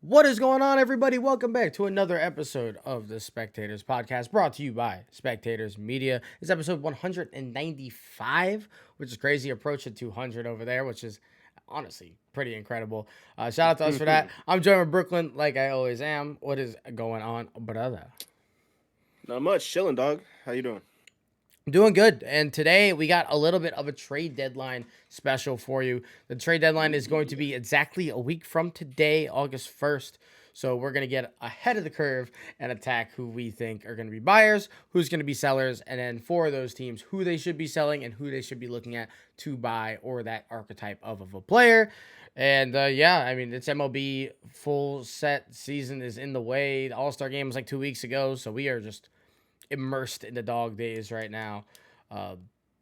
What is going on, everybody? Welcome back to another episode of the Spectators Podcast, brought to you by Spectators Media. It's episode 195, which is crazy. Approaching 200 over there, which is honestly pretty incredible. Shout out to us for that. I'm joined with Brooklyn, like I always am. What is going on, brother? Not much. Chilling, dog. How you doing? Doing good. And today we got a little bit of a trade deadline special for you. The trade deadline is going to be exactly a week from today, August 1st. So we're going to get ahead of the curve and attack who we think are going to be buyers, who's going to be sellers, and then for those teams, who they should be selling and who they should be looking at to buy or that archetype of a player. And it's MLB full set season is in the way. The All-Star game was like 2 weeks ago. So we are just immersed in the dog days right now. The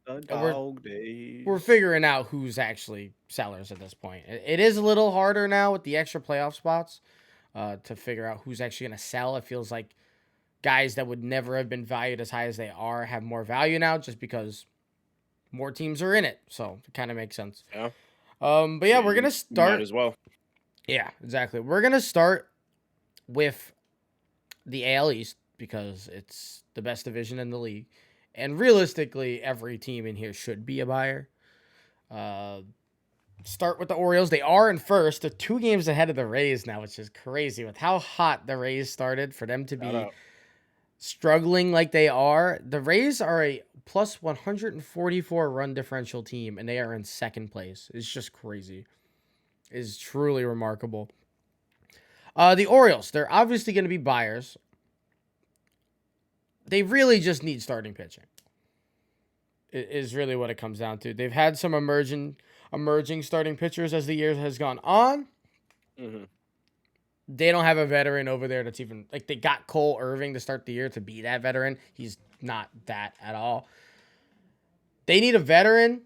And dog days. we're figuring out who's actually sellers at this point. It is a little harder now with the extra playoff spots to figure out who's actually going to sell. It feels like guys that would never have been valued as high as they are have more value now just because more teams are in it. So it kind of makes sense. Yeah. But yeah, we're going to start. Might as well. Yeah, exactly. We're going to start with the AL East because it's the best division in the league. And realistically, every team in here should be a buyer. Start with the Orioles. They are in first. They're 2 games ahead of the Rays now, which is crazy. With how hot the Rays started, for them to be struggling like they are. The Rays are a plus 144 run differential team, and they are in second place. It's just crazy. It's truly remarkable. The Orioles, they're obviously going to be buyers. They really just need starting pitching. It is really what it comes down to. They've had some emerging starting pitchers as the year has gone on. Mm-hmm. They don't have a veteran over there that's even like they got Cole Irving to start the year to be that veteran. He's not that at all. They need a veteran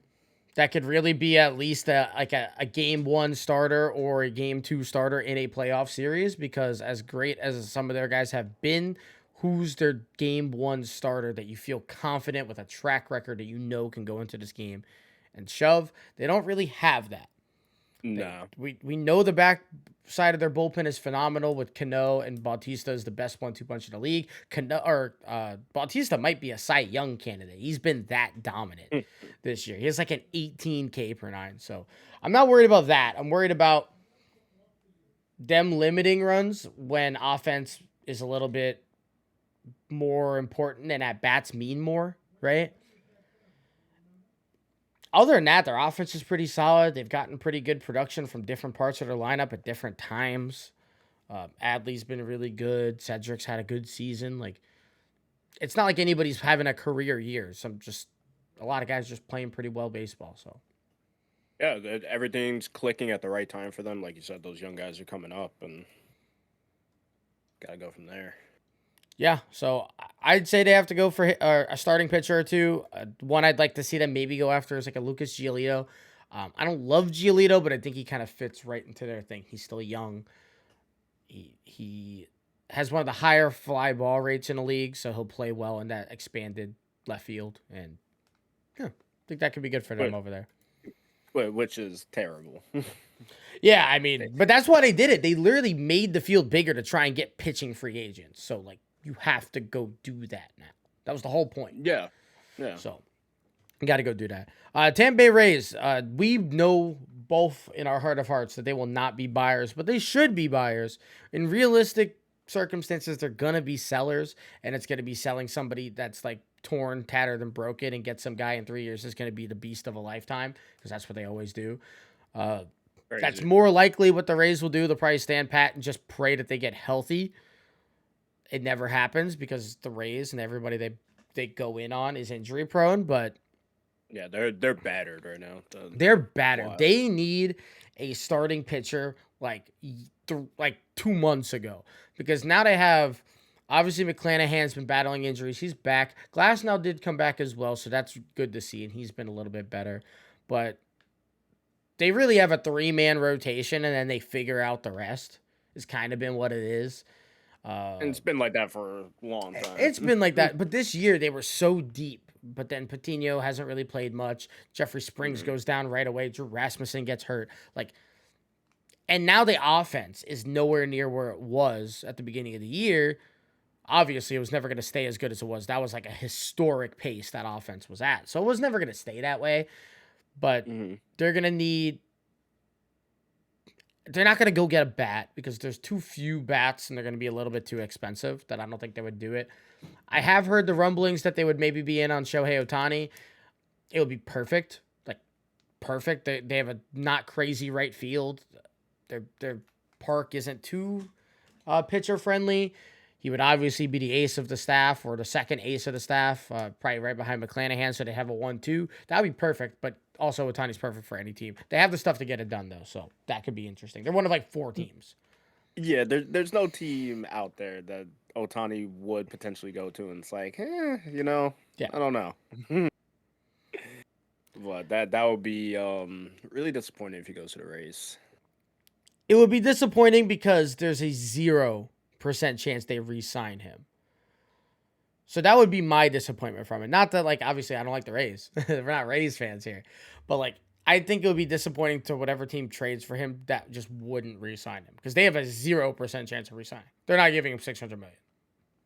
that could really be at least a game 1 starter or a game 2 starter in a playoff series, because as great as some of their guys have been, who's their game 1 starter that you feel confident with a track record that you know can go into this game and shove? They don't really have that. No. We know the back side of their bullpen is phenomenal with Cano, and Bautista is the best 1-2 punch in the league. Bautista might be a Cy Young candidate. He's been that dominant this year. He has like an 18 K per 9. So I'm not worried about that. I'm worried about them limiting runs when offense is a little bit more important and at bats mean more, right? Other than that, their offense is pretty solid. They've gotten pretty good production from different parts of their lineup at different times. Adley's been really good. Cedric's had a good season. Like, it's not like anybody's having a career year. A lot of guys just playing pretty well baseball. So Yeah, everything's clicking at the right time for them. Like you said, those young guys are coming up, and gotta go from there. yeah, so I'd say they have to go for a starting pitcher or two. One I'd like to see them maybe go after is like a Lucas Giolito. I don't love Giolito, but I think he kind of fits right into their thing. He's still young. He has one of the higher fly ball rates in the league, so he'll play well in that expanded left field. And yeah, I think that could be good for them over there. Which is terrible. Yeah, I mean, but that's why they did it. They literally made the field bigger to try and get pitching free agents. So, like, you have to go do that now. That was the whole point. Yeah. So, you got to go do that. Tampa Bay Rays, we know both in our heart of hearts that they will not be buyers, but they should be buyers. In realistic circumstances, they're going to be sellers, and it's going to be selling somebody that's like torn, tattered, and broken, and get some guy in 3 years is going to be the beast of a lifetime, because that's what they always do. That's more likely what the Rays will do. They'll probably stand pat and just pray that they get healthy. It never happens because the Rays and everybody they go in on is injury prone, but yeah, they're battered right now. They're battered. Wow. They need a starting pitcher like 2 months ago, because now they have obviously McClanahan's been battling injuries. He's back. Glasnow did come back as well, so that's good to see, and he's been a little bit better. But they really have a 3-man rotation, and then they figure out the rest. It's kind of been what it is. And it's been like that for a long time. It's been like that. But this year, they were so deep. But then Patino hasn't really played much. Jeffrey Springs goes down right away. Drew Rasmussen gets hurt. Like, And now the offense is nowhere near where it was at the beginning of the year. Obviously, it was never going to stay as good as it was. That was like a historic pace that offense was at. So it was never going to stay that way. But Hmm. they're going to need. They're not going to go get a bat because there's too few bats and they're going to be a little bit too expensive that I don't think they would do it. I have heard the rumblings that they would maybe be in on Shohei Ohtani. It would be perfect. Like, perfect. They have a not crazy right field. Their park isn't too pitcher friendly. He would obviously be the ace of the staff or the second ace of the staff, probably right behind McClanahan. So they have a 1-2. That would be perfect. But also, Otani's perfect for any team. They have the stuff to get it done, though. So that could be interesting. They're one of like 4 teams. Yeah, there's no team out there that Otani would potentially go to, and it's like, Yeah. I don't know. But that would be really disappointing if he goes to the Rays. It would be disappointing because there's a 0% chance they re-sign him. So that would be my disappointment from it. Not that, like, obviously I don't like the Rays. We're not Rays fans here. But, like, I think it would be disappointing to whatever team trades for him that just wouldn't re-sign him. Because they have a 0% chance of re-signing. They're not giving him $600 million.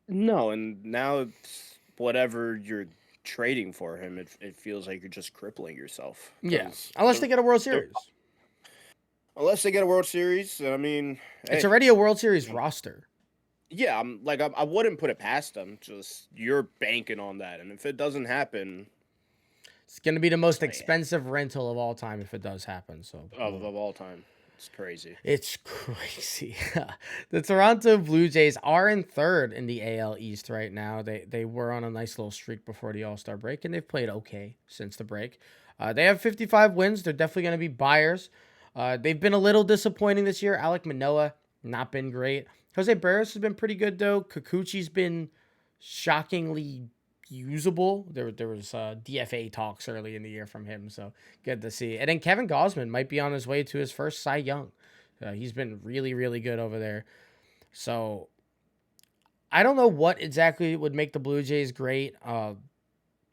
No, and now it's whatever you're trading for him, it feels like you're just crippling yourself. Yeah. Unless they get a World Series. Unless they get a World Series, I mean, It's hey, already a World Series roster. yeah, I wouldn't put it past them. Just you're banking on that, and if it doesn't happen, It's going to be the most yeah, expensive rental of all time if it does happen. So of all time, it's crazy. it's crazy. The Toronto Blue Jays are in third in the AL East right now. They were on a nice little streak before the All-Star break, and they've played okay since the break. They have 55 wins. They're definitely going to be buyers. They've been a little disappointing this year. Alek Manoah, not been great. Jose Barris has been pretty good, though. Kikuchi's been shockingly usable. There was DFA talks early in the year from him, so good to see. And then Kevin Gausman might be on his way to his first Cy Young. He's been really, really good over there. So I don't know what exactly would make the Blue Jays great.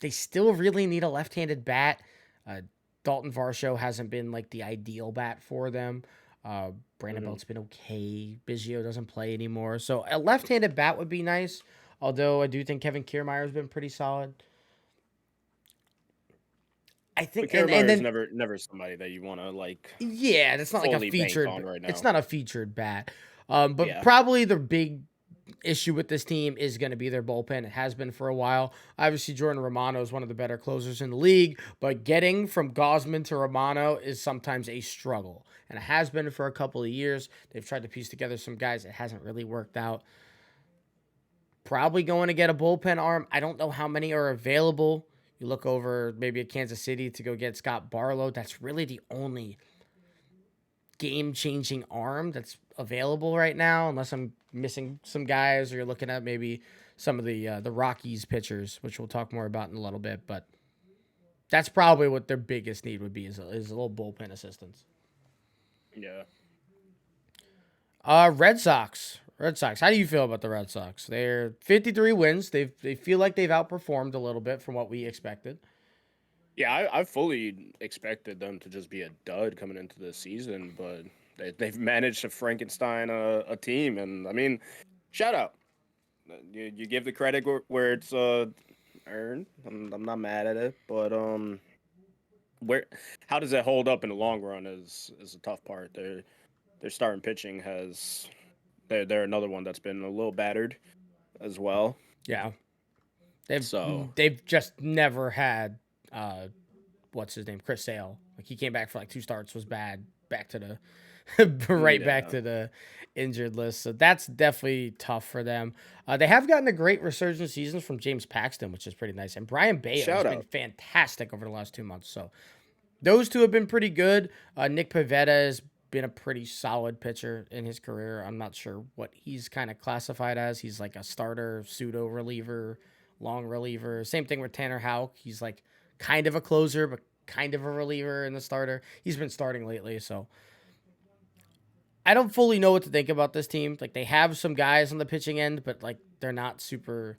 They still really need a left-handed bat. Uh, Dalton Varsho hasn't been like the ideal bat for them. Brandon Mhm. Belt's been okay. Biggio doesn't play anymore. So a left-handed bat would be nice. Although I do think Kevin Kiermaier's been pretty solid. I think, But and Kiermaier is then never somebody that you want to like yeah, that's not like a fully bank featured. on right It's now. not a featured bat. But Yeah, probably the big issue with this team is going to be their bullpen. It has been for a while. Obviously, Jordan Romano is one of the better closers in the league, but getting from Gosman to Romano is sometimes a struggle, and it has been for a couple of years. They've tried to piece together some guys. It hasn't really worked out. Probably going to get a bullpen arm. I don't know how many are available. You look over maybe at Kansas City to go get Scott Barlow. That's really the only game-changing arm that's available right now, unless I'm missing some guys, or you're looking at maybe some of the Rockies pitchers, which we'll talk more about in a little bit. But that's probably what their biggest need would be is a little bullpen assistance. yeah. Red Sox. Red Sox. How do you feel about the Red Sox? They're 53 wins. They feel like they've outperformed a little bit from what we expected. Yeah, I fully expected them to just be a dud coming into the season, but they've managed to Frankenstein a team, and I mean, shout out. You give the credit where it's earned. I'm not mad at it, but where how does that hold up in the long run is a tough part. Their starting pitching has they're another one that's been a little battered as well. Yeah. They've So they've just never had what's his name? Chris Sale. Like he came back for like 2 starts, was bad. Back to the right back yeah, to the injured list. So that's definitely tough for them. They have gotten a great resurgence season from James Paxton, which is pretty nice. And Brian Bayo has shout been out. fantastic over the last 2 months. So those two have been pretty good. Nick Pivetta has been a pretty solid pitcher in his career. I'm not sure what he's kind of classified as. He's like a starter, pseudo reliever, long reliever. Same thing with Tanner Houck. He's like kind of a closer, but kind of a reliever in the starter. He's been starting lately, so I don't fully know what to think about this team. Like they have some guys on the pitching end, but like they're not super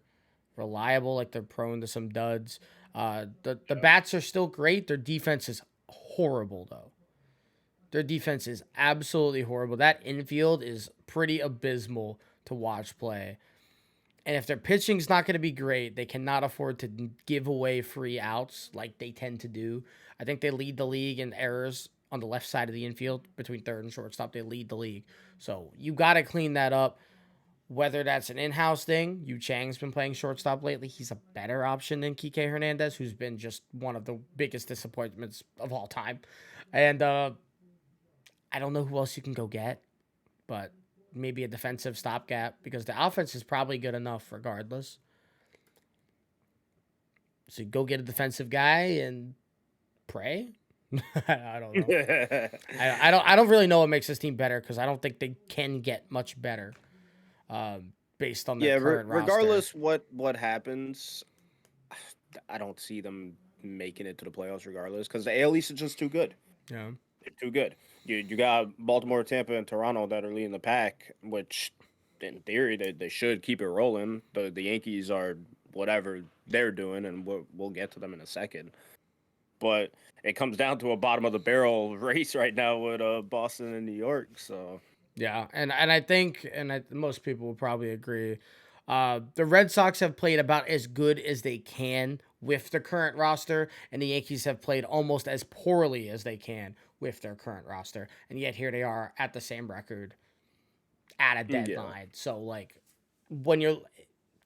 reliable. Like they're prone to some duds. The Yeah. bats are still great. Their defense is horrible though. Their defense is absolutely horrible. That infield is pretty abysmal to watch play. And if their pitching's not going to be great, they cannot afford to give away free outs like they tend to do. I think they lead the league in errors on the left side of the infield between third and shortstop. They lead the league. So you got to clean that up. Whether that's an in-house thing, Yu Chang's been playing shortstop lately. He's a better option than Kike Hernandez, who's been just one of the biggest disappointments of all time. And I don't know who else you can go get, but maybe a defensive stopgap because the offense is probably good enough regardless. So you go get a defensive guy and pray. I don't know. I don't really know what makes this team better because I don't think they can get much better based on their Yeah, current roster. regardless what happens, I don't see them making it to the playoffs regardless because the AL East is just too good. Yeah. They're too good. You got Baltimore, Tampa, and Toronto that are leading the pack, which in theory they should keep it rolling. The Yankees are whatever they're doing, and we'll get to them in a second. But it comes down to a bottom of the barrel race right now with Boston and New York. So Yeah, and I think, most people will probably agree, the Red Sox have played about as good as they can with the current roster, and the Yankees have played almost as poorly as they can with their current roster, and yet here they are at the same record at a yeah, deadline. So like, when you're,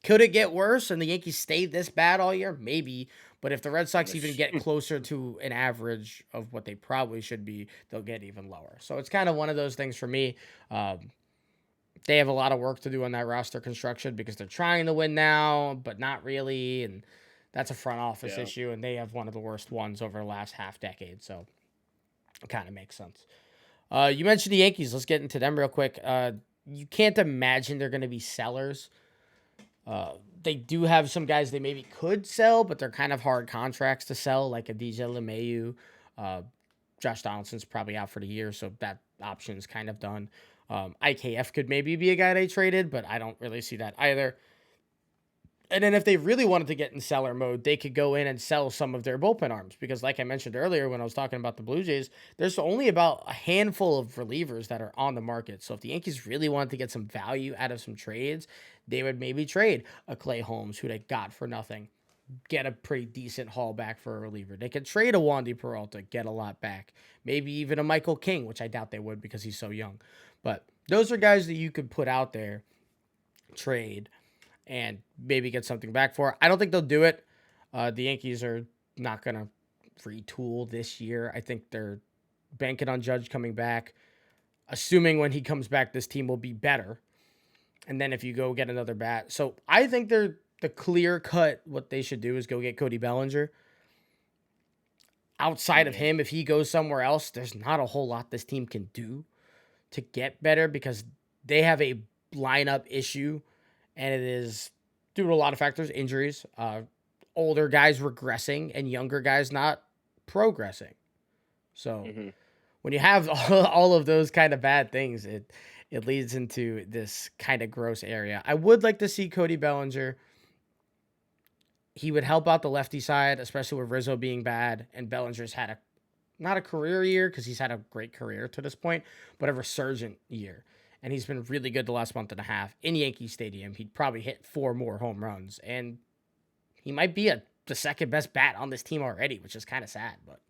could it get worse and the Yankees stay this bad all year? Maybe. But if the Red Sox even get closer to an average of what they probably should be, they'll get even lower. So it's kind of one of those things for me. They have a lot of work to do on that roster construction because they're trying to win now, but not really. And that's a front office yeah. issue. And they have one of the worst ones over the last half decade. So it kind of makes sense. You mentioned the Yankees. Let's get into them real quick. You can't imagine they're going to be sellers. They do have some guys they maybe could sell, but they're kind of hard contracts to sell, like a DJ LeMahieu. Josh Donaldson's probably out for the year, so that option's kind of done. IKF could maybe be a guy they traded, but I don't really see that either. And then if they really wanted to get in seller mode, they could go in and sell some of their bullpen arms because, like I mentioned earlier when I was talking about the Blue Jays, there's only about a handful of relievers that are on the market. So if the Yankees really wanted to get some value out of some trades, they would maybe trade a Clay Holmes, who they got for nothing, get a pretty decent haul back for a reliever. They could trade a Wandy Peralta, get a lot back. Maybe even a Michael King, which I doubt they would because he's so young. But those are guys that you could put out there, trade, and maybe get something back for. I don't think they'll do it. The Yankees are not going to retool this year. I think they're banking on Judge coming back, assuming when he comes back, this team will be better. And then if you go get another bat. So I think they're the clear cut. What they should do is go get Cody Bellinger. Outside of him, if he goes somewhere else, there's not a whole lot this team can do to get better because they have a lineup issue. And it is due to a lot of factors, injuries, older guys regressing, and younger guys not progressing. So when you have all of those kind of bad things, it leads into this kind of gross area. I would like to see Cody Bellinger. He would help out the lefty side, especially with Rizzo being bad, and Bellinger's had not a career year because he's had a great career to this point, but a resurgent year. And he's been really good the last month and a half in Yankee Stadium. He'd probably hit 4 more home runs, and he might be the second best bat on this team already, which is kind of sad. But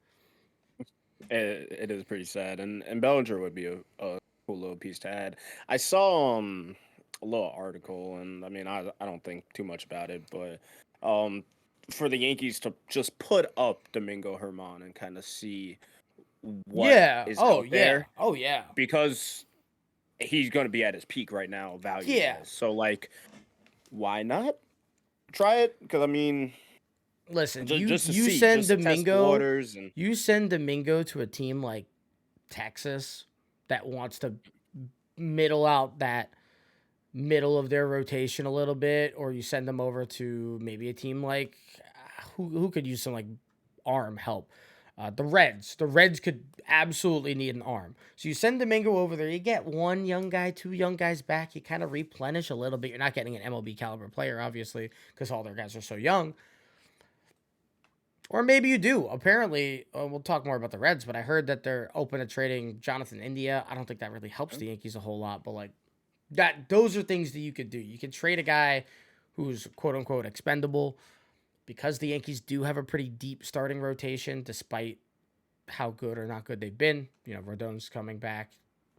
it is pretty sad, and Bellinger would be a cool little piece to add. I saw a little article, and I mean I don't think too much about it, but for the Yankees to just put up Domingo Herman and kind of see what is out there. Oh yeah, because he's going to be at his peak right now, value. Yeah. So, like, why not try it? Because I mean, listen, just to you see, send just to test Domingo, waters and you send Domingo to a team like Texas that wants to middle out that middle of their rotation a little bit, or you send them over to maybe a team like who could use some like arm help. The Reds could absolutely need an arm. So you send Domingo over there, you get one young guy, 2 young guys back, you kind of replenish a little bit. You're not getting an MLB caliber player, obviously, because all their guys are so young. Or maybe you do. Apparently, we'll talk more about the Reds, but I heard that they're open to trading Jonathan India. I don't think that really helps the Yankees a whole lot, but like those are things that you could do. You can trade a guy who's quote unquote expendable because the Yankees do have a pretty deep starting rotation, despite how good or not good they've been. You know, Rodon's coming back.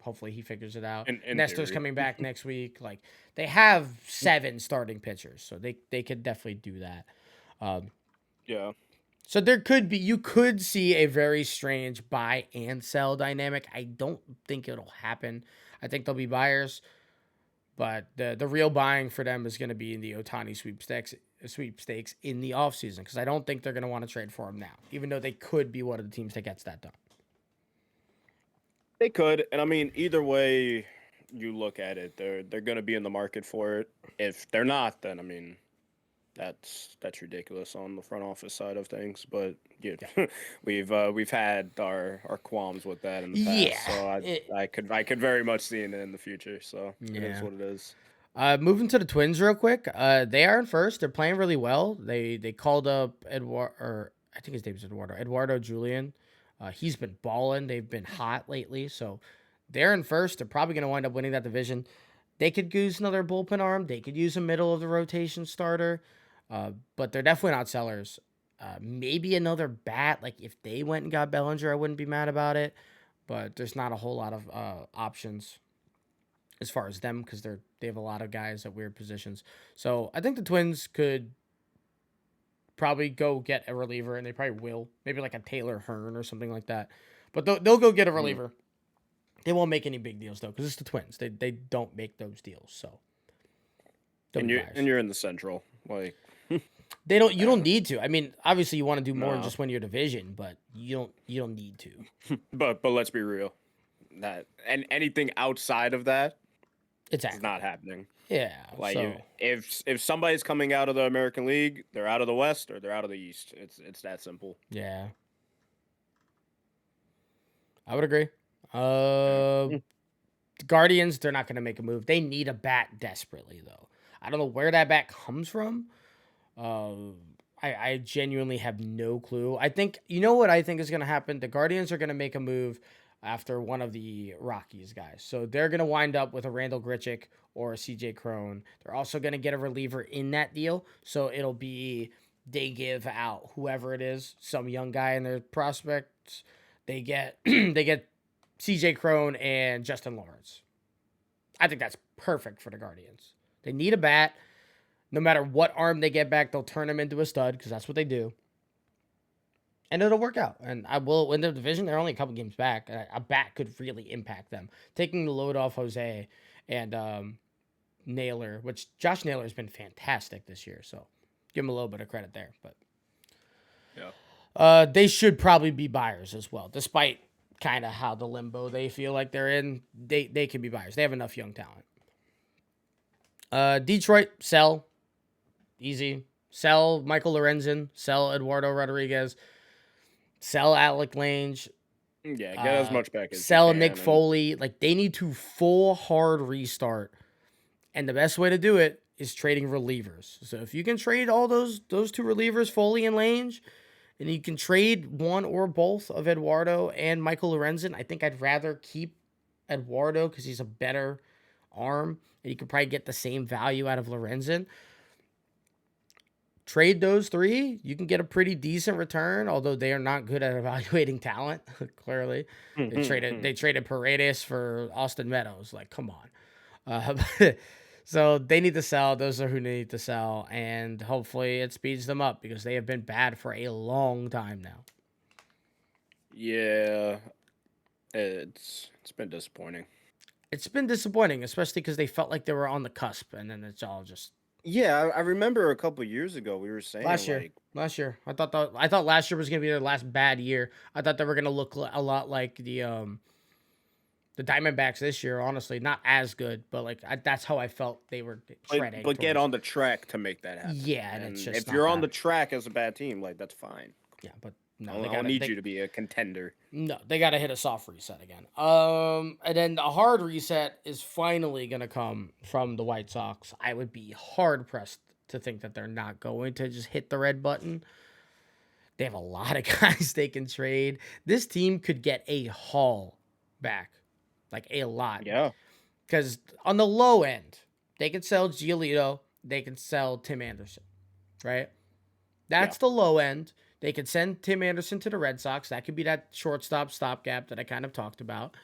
Hopefully he figures it out. In Nestor's theory. coming back next week. Like they have 7 starting pitchers, so they could definitely do that. Um, Yeah. so there could be you could see a very strange buy and sell dynamic. I don't think it'll happen. I think there'll be buyers, but the real buying for them is going to be in the Otani sweepstakes in the offseason because I don't think they're going to want to trade for him now, even though they could be one of the teams that gets that done. They could, and I mean, either way you look at it, they're going to be in the market for it. If they're not, then I mean, that's ridiculous on the front office side of things. But yeah, Yeah. we've had our qualms with that in the past, Yeah. so It, I could very much see it in the future. So it is yeah. what it is. Moving to the Twins real quick. They are in first. They're playing really well. They called up Eduardo, or I think his name's Eduardo Julian. He's been balling. They've been hot lately, so they're in first. They're probably going to wind up winning that division. They could use another bullpen arm. They could use a middle of the rotation starter, but they're definitely not sellers. Maybe another bat. Like if they went and got Bellinger, I wouldn't be mad about it. But there's not a whole lot of options as far as them because they have a lot of guys at weird positions. So I think the Twins could probably go get a reliever, and they probably will. Maybe like a Taylor Hearn or something like that. But they'll go get a Mhm. reliever. They won't make any big deals though because it's the Twins. They don't make those deals. So they'll be buyers. You're in the Central, like They don't. You don't uh, need to. I mean, obviously you want to do more than no. just win your division, but you don't need to. But let's be real, that and anything outside of that is Exactly. not happening. Yeah. Like So if somebody's coming out of the American League, they're out of the West or they're out of the East. It's that simple. yeah, I would agree. Yeah. Guardians, they're not going to make a move. They need a bat desperately, though. I don't know where that bat comes from. Uh, I genuinely have no clue. I think, you know what I think is going to happen? The Guardians are going to make a move after one of the Rockies guys. So they're going to wind up with a Randall Grichuk or a CJ Crone. They're also going to get a reliever in that deal. So it'll be they give out whoever it is, some young guy in their prospects. They get they get CJ Crone and Justin Lawrence. I think that's perfect for the Guardians. They need a bat. No matter what arm they get back, they'll turn him into a stud because that's what they do. And it'll work out. And I will win the division. They're only a couple games back. A bat could really impact them. Taking the load off Jose and Naylor, which Josh Naylor has been fantastic this year. So give him a little bit of credit there. But Yeah. they should probably be buyers as well, despite kind of how the limbo they feel like they're in. They can be buyers. They have enough young talent. Detroit, sell. Easy. Sell Michael Lorenzen. Sell Eduardo Rodriguez. Sell Alec Lange. Yeah, get as much back as you Sell Nick can and Foley. Like they need to full hard restart. And the best way to do it is trading relievers. So if you can trade all those 2 relievers, Foley and Lange, and you can trade one or both of Eduardo and Michael Lorenzen, I think I'd rather keep Eduardo because he's a better arm, and you could probably get the same value out of Lorenzen. Trade those 3, you can get a pretty decent return, although they are not good at evaluating talent. Clearly, they traded Paredes for Austin Meadows. Like, come on. So they need to sell. Those are who need to sell, and hopefully it speeds them up because they have been bad for a long time now. yeah, it's been disappointing. It's been disappointing, especially because they felt like they were on the cusp, and then it's all just Yeah, I remember a couple years ago we were saying last year. like, Last year, I thought last year was gonna be their last bad year. I thought they were gonna look a lot like the Diamondbacks this year. Honestly, not as good, but like that's how I felt they were treading but get towards. on the track to make that happen. Yeah, and it's And just if not you're on the that. track as a bad team, like that's fine. Yeah, but I no, don't, they I don't gotta need they you to be a contender. no, they gotta hit a soft reset again. And then the hard reset is finally gonna come from the White Sox. I would be hard pressed to think that they're not going to just hit the red button. They have a lot of guys they can trade. This team could get a haul back, like a lot. Yeah. Because on the low end, they can sell Giolito, they can sell Tim Anderson, right? Yeah. That's the low end. They could send Tim Anderson to the Red Sox. That could be that shortstop stopgap that I kind of talked about.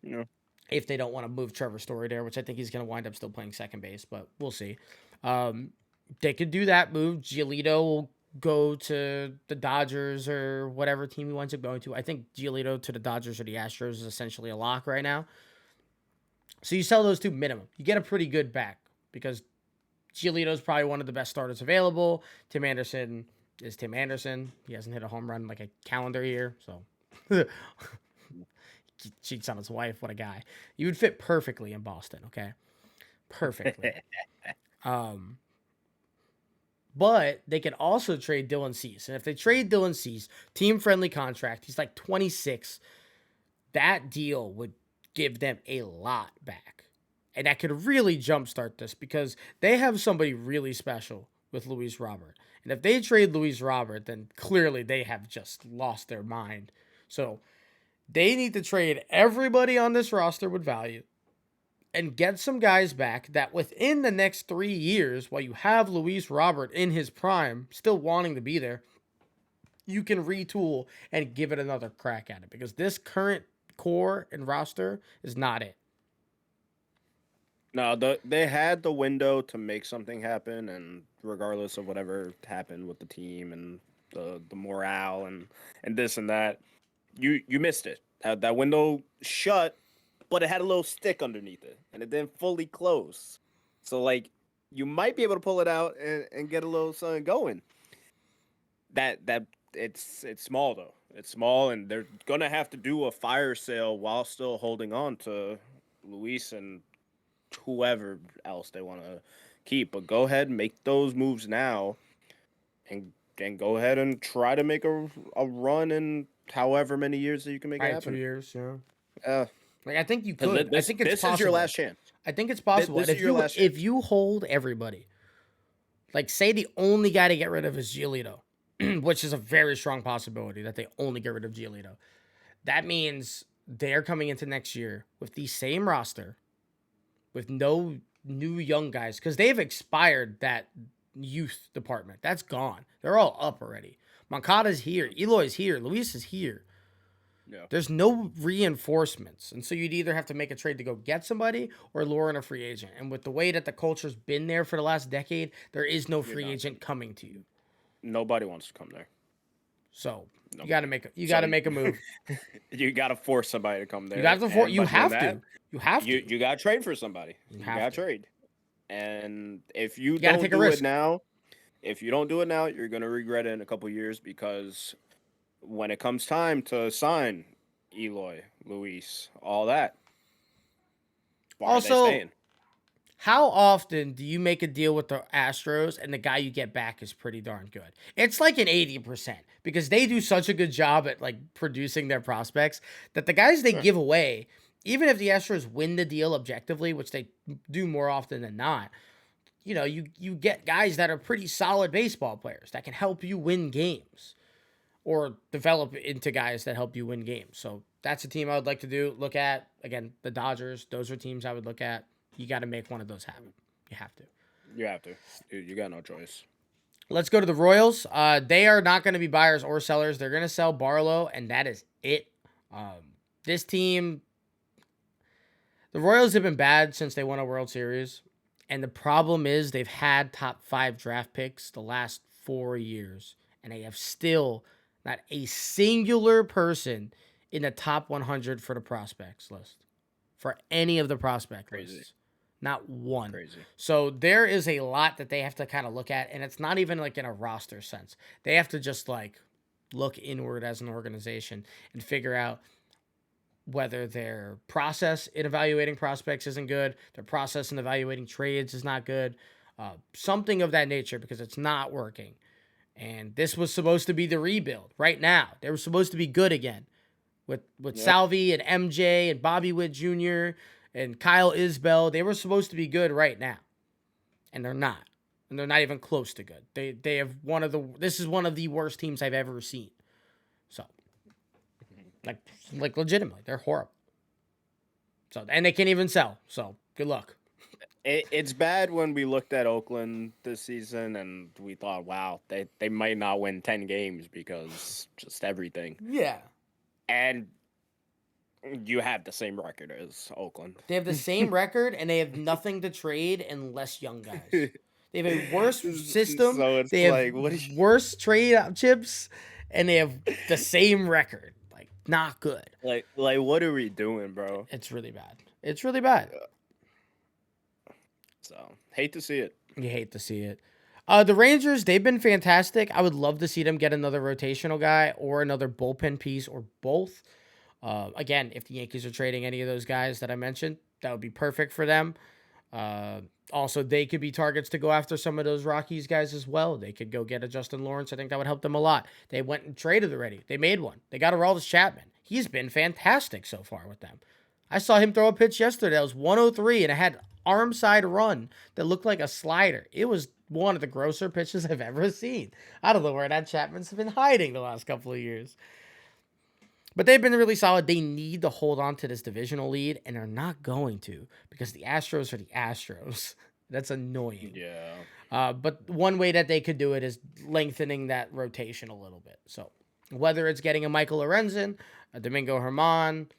Yeah. If they don't want to move Trevor Story there, which I think he's going to wind up still playing second base, but we'll see. They could do that move. Giolito will go to the Dodgers or whatever team he winds up going to. I think Giolito to the Dodgers or the Astros is essentially a lock right now. So you sell those two minimum. You get a pretty good back because Giolito is probably one of the best starters available. Tim Anderson is Tim Anderson. He hasn't hit a home run like a calendar year, so he cheats on his wife. What a guy! You would fit perfectly in Boston. Okay, perfectly. But they can also trade Dylan Cease, and if they trade Dylan Cease, team friendly contract, he's like 26. That deal would give them a lot back. And that could really jumpstart this because they have somebody really special with Luis Robert. And if they trade Luis Robert, then clearly they have just lost their mind. So they need to trade everybody on this roster with value and get some guys back that within the next 3 years, while you have Luis Robert in his prime, still wanting to be there, you can retool and give it another crack at it because this current core and roster is not it. No, they had the window to make something happen, and regardless of whatever happened with the team and the morale and this and that, you missed it. That window shut, but it had a little stick underneath it, and it didn't fully close. So like, you might be able to pull it out and get a little something going. That it's small though. It's small, and they're gonna have to do a fire sale while still holding on to Luis and whoever else they want to keep. But go ahead and make those moves now, and go ahead and try to make a run in however many years that you can make it happen. 2 years, yeah. Uh, Like I think you could. I think it's this possible. is your last chance. I think it's possible. This And is your last if you hold everybody, like say the only guy to get rid of is Giolito, which is a very strong possibility that they only get rid of Giolito. That means they're coming into next year with the same roster, with no new young guys, because they've expired that youth department. That's gone. They're all up already. Moncada's here. Eloy's here. Luis is here. Yeah. There's no reinforcements. And so you'd either have to make a trade to go get somebody or lure in a free agent. And with the way that the culture's been there for the last decade, there is no free agent coming to you. Nobody wants to come there. So you got to make a move. You got to force somebody to come there. You have to. You have to. You got to trade for somebody. You got to trade. And if you don't take a do risk. it now, if you don't do it now, you're going to regret it in a couple years, because when it comes time to sign Eloy, Luis, all that, why are they staying? How often do you make a deal with the Astros and the guy you get back is pretty darn good? It's like an 80% because they do such a good job at like producing their prospects that the guys they give away, even if the Astros win the deal objectively, which they do more often than not, you know, you get guys that are pretty solid baseball players that can help you win games or develop into guys that help you win games. So that's a team I would like to look at. Again, the Dodgers, those are teams I would look at. You got to make one of those happen. You have to. You have to. You got no choice. Let's go to the Royals. They are not going to be buyers or sellers. They're going to sell Barlow, and that is it. This team, the Royals have been bad since they won a World Series, and the problem is they've had top 5 draft picks the last 4 years, and they have still not a singular person in the top 100 for the prospects list, for any of the prospect lists. Not one. Crazy. So there is a lot that they have to kind of look at, and it's not even like in a roster sense. They have to just like look inward as an organization and figure out whether their process in evaluating prospects isn't good, their process in evaluating trades is not good, something of that nature, because it's not working. And this was supposed to be the rebuild right now. They were supposed to be good again with Salvi and MJ and Bobby Witt Jr. and Kyle Isbell. They were supposed to be good right now, and they're not. and they're not even close to good. They have this is one of the worst teams I've ever seen. So, like legitimately, they're horrible. So, and they can't even sell. So, good luck. It's bad when we looked at Oakland this season and we thought, wow, they might not win 10 games because just everything. Yeah. And you have the same record as Oakland. They have the same record and they have nothing to trade and less young guys. They have a worse system. So it's They have like, what is worse trade chips and they have the same record. Like, not good. like what are we doing, bro? It's really bad. It's really bad. So hate to see it. You hate to see it. The Rangers, they've been fantastic. I would love to see them get another rotational guy or another bullpen piece or both. Again, if the Yankees are trading any of those guys that I mentioned, that would be perfect for them. Also, they could be targets to go after some of those Rockies guys as well. They could go get a Justin Lawrence. I think that would help them a lot. They went and traded already. They made one. They got Aroldis Chapman. He's been fantastic so far with them. I saw him throw a pitch yesterday. That was 103, and it had arm side run that looked like a slider. It was one of the grosser pitches I've ever seen. I don't know where that Chapman's been hiding the last couple of years. But they've been really solid. They need to hold on to this divisional lead, and they're not going to because the Astros are the Astros. That's annoying. Yeah. But one way that they could do it is lengthening that rotation a little bit. So whether it's getting a Michael Lorenzen, a Domingo Herman,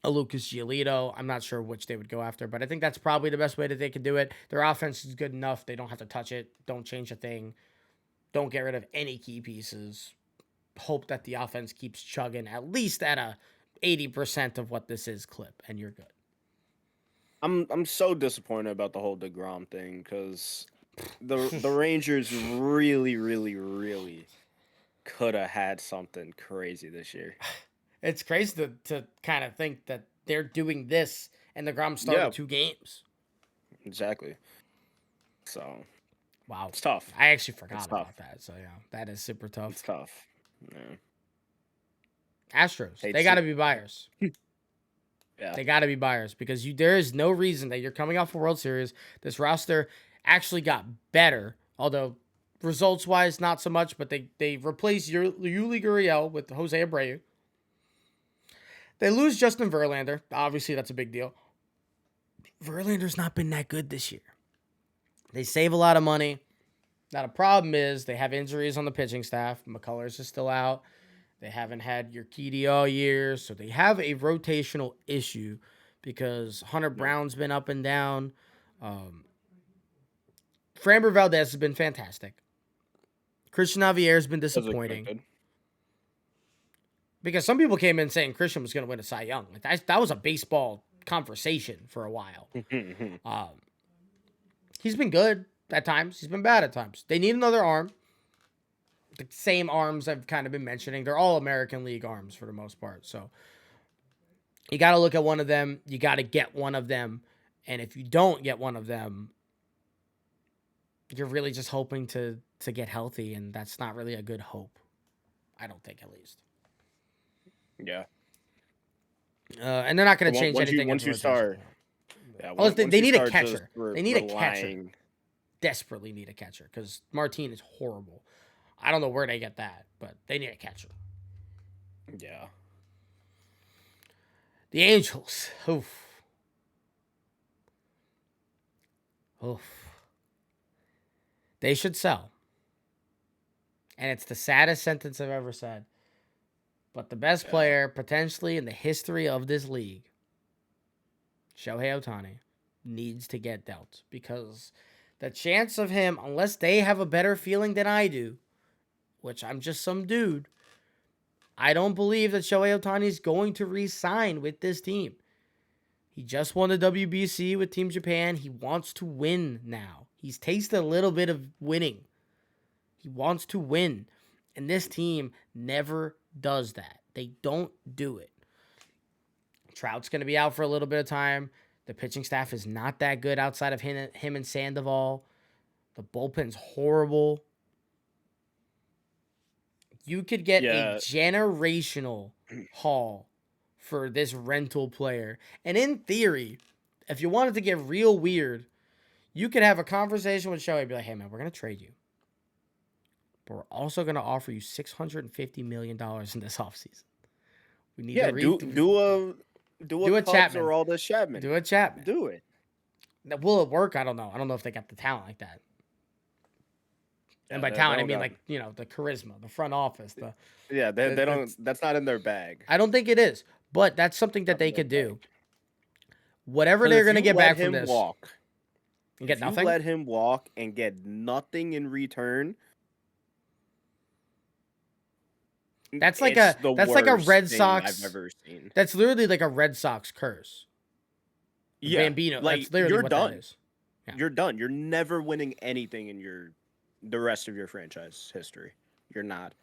a Lucas Giolito, I'm not sure which they would go after, but I think that's probably the best way that they could do it. Their offense is good enough. They don't have to touch it. Don't change a thing. Don't get rid of any key pieces. Hope that the offense keeps chugging at least at a 80% of what this is clip, and you're good. I'm so disappointed about the whole DeGrom thing because the Rangers really could have had something crazy this year. It's crazy to kind of think that they're doing this and DeGrom started 2 games. Exactly. So wow, it's tough. I actually forgot about that. So yeah, that is super tough. It's tough. Yeah. Astros, they got to be buyers. Yeah. They got to be buyers because there is no reason that you're coming off a World Series. This roster actually got better, although results-wise, not so much, but they replaced Yuli Gurriel with Jose Abreu. They lose Justin Verlander. Obviously, that's a big deal. Verlander's not been that good this year. They save a lot of money. Now, the problem is they have injuries on the pitching staff. McCullers is still out. They haven't had Urquidy all year, so they have a rotational issue because Hunter Brown's been up and down. Framber Valdez has been fantastic. Christian Javier has been disappointing. Because some people came in saying Christian was going to win a Cy Young. Like that was a baseball conversation for a while. He's been good at times. He's been bad at times. They need another arm. The same arms I've kind of been mentioning. They're all American League arms for the most part. So you got to look at one of them. You got to get one of them. And if you don't get one of them, you're really just hoping to get healthy. And that's not really a good hope. I don't think, at least. Yeah. And they're not going to change anything. Once you start. Yeah, they need a catcher. They need a catcher. Desperately need a catcher because Martin is horrible. I don't know where they get that, but they need a catcher. Yeah. The Angels. Oof. They should sell. And it's the saddest sentence I've ever said. But the best player potentially in the history of this league, Shohei Ohtani, needs to get dealt because the chance of him, unless they have a better feeling than I do, which I'm just some dude, I don't believe that Shohei Ohtani is going to re-sign with this team. He just won the WBC with Team Japan. He wants to win now. He's tasted a little bit of winning. He wants to win. And this team never does that. They don't do it. Trout's going to be out for a little bit of time. The pitching staff is not that good outside of him and Sandoval. The bullpen's horrible. You could get a generational haul for this rental player. And in theory, if you wanted to get real weird, You could have a conversation with Shohei, be like, "Hey man, we're gonna trade you, but we're also gonna offer you $650 million in this offseason. We need to Yeah, do a do a Cubs Chapman, or all this Chapman. do a Chapman. Do it. Now, will it work? I don't know. I don't know if they got the talent like that. And Yeah, by they talent, I don't mean got. like the charisma, the front office, Yeah, they don't. that's. That's not in their bag. I don't think it is, but that's something that Not in they their could do. bag. Whatever Because they're gonna get back from this, and get if you nothing. let him walk and get nothing in return, That's like it's a the that's like a worst Red thing I've Sox. ever seen. That's literally like a Red Sox curse. Yeah, Bambino. like That's literally you're what that done. is. Yeah. You're done. You're never winning anything in the rest of your franchise history. You're not.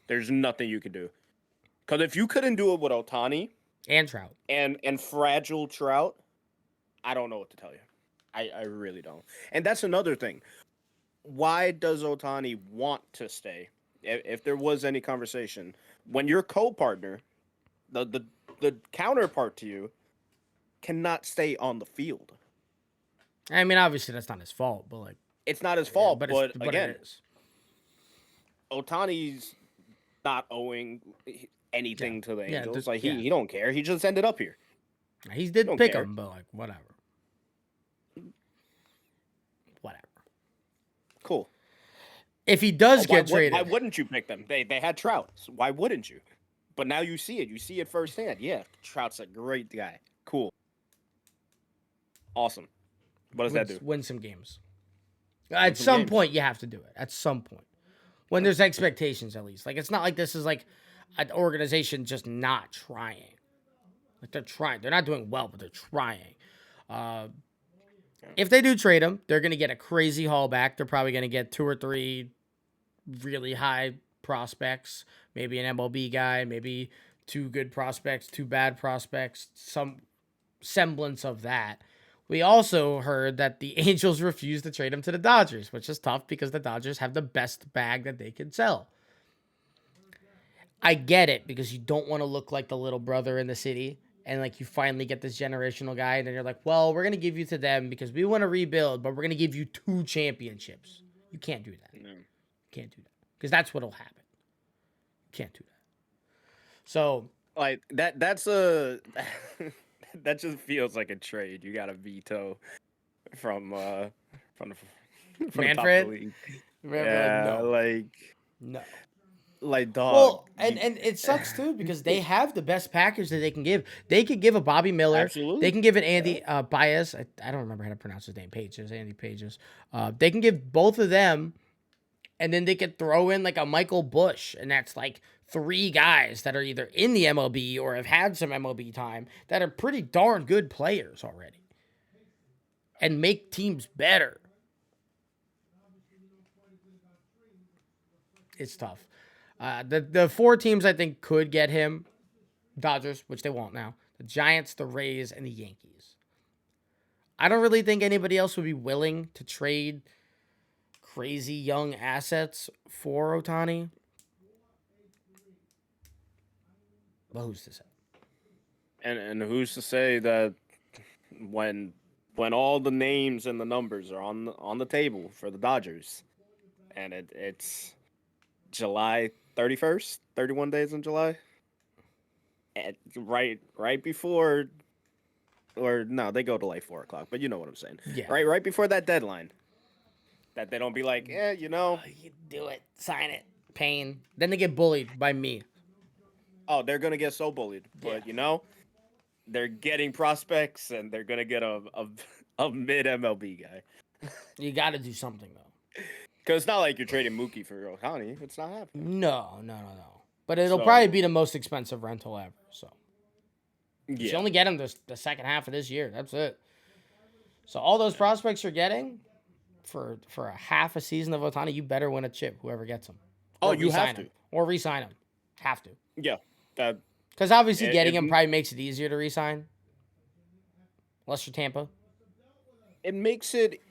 There's nothing you could do. Because if you couldn't do it with Otani And Trout. and fragile Trout, I don't know what to tell you. I really don't. And that's another thing. Why does Otani want to stay? If there was any conversation, when your co-partner, the counterpart to you, cannot stay on the field. I mean, obviously that's not his fault, but like, It's not his fault, but but it again, is. Otani's not owing anything Yeah. to the Yeah. Angels. Like Yeah. he don't care. He just ended up here. He He did don't pick care. him, but like, whatever. Whatever. Cool. If he does Why, get traded, why wouldn't you pick them? They had Trout. So why wouldn't you? But now you see it. You see it firsthand. Yeah, Trout's a great guy. Cool. Awesome. What does that do? win some games. Win At some some games. point, you have to do it. At some point, when there's expectations, at least. Like, it's not like this is like an organization just not trying. Like, they're trying. They're not doing well, but they're trying. If they do trade him, they're going to get a crazy haul back. They're probably going to get 2 or 3 really high prospects, maybe an MLB guy, maybe 2 good prospects, 2 bad prospects, some semblance of that. We also heard that the Angels refused to trade him to the Dodgers, which is tough because the Dodgers have the best bag that they can sell. I get it because you don't want to look like the little brother in the city. And like you finally get this generational guy, and then you're like, well, we're gonna give you to them because we want to rebuild, but we're gonna give you 2 championships. You can't do that. No. You can't do that because that's what'll happen. You can't do that. So Like that's a that just feels like a trade. You got a veto from the from the top of Manfred? the league. Yeah, no. Like dog. Well, and it sucks too because they have the best package that they can give. They could give a Bobby Miller. Absolutely. They can give an Andy Baez. I don't remember how to pronounce his name. Pages, Andy Pages. They can give both of them, and then they could throw in like a Michael Bush, and that's like 3 guys that are either in the MLB or have had some MLB time that are pretty darn good players already, and make teams better. It's tough. The 4 teams I think could get him: Dodgers, which they won't now, the Giants, the Rays, and the Yankees. I don't really think anybody else would be willing to trade crazy young assets for Otani. But who's to say? And who's to say that when all the names and the numbers are on the table for the Dodgers, and it's July 31st, 31 days in July, right before, or no, they go to like 4 o'clock, but you know what I'm saying. Yeah. Right before that deadline, that they don't be like, you do it, sign it, pain. Then they get bullied by me. oh, they're gonna get so bullied, but they're getting prospects and they're gonna get a mid MLB guy. You got to do something though. Because it's not like you're trading Mookie for Otani. It's not happening. No. But it'll probably be the most expensive rental ever. So you only get him the second half of this year. That's it. So all those prospects you're getting for a half a season of Otani, you better win a chip. Whoever gets him. Oh, you have to. Or re-sign him. Have to. Yeah. Because obviously getting him probably makes it easier to re-sign. Unless you're Tampa. It makes it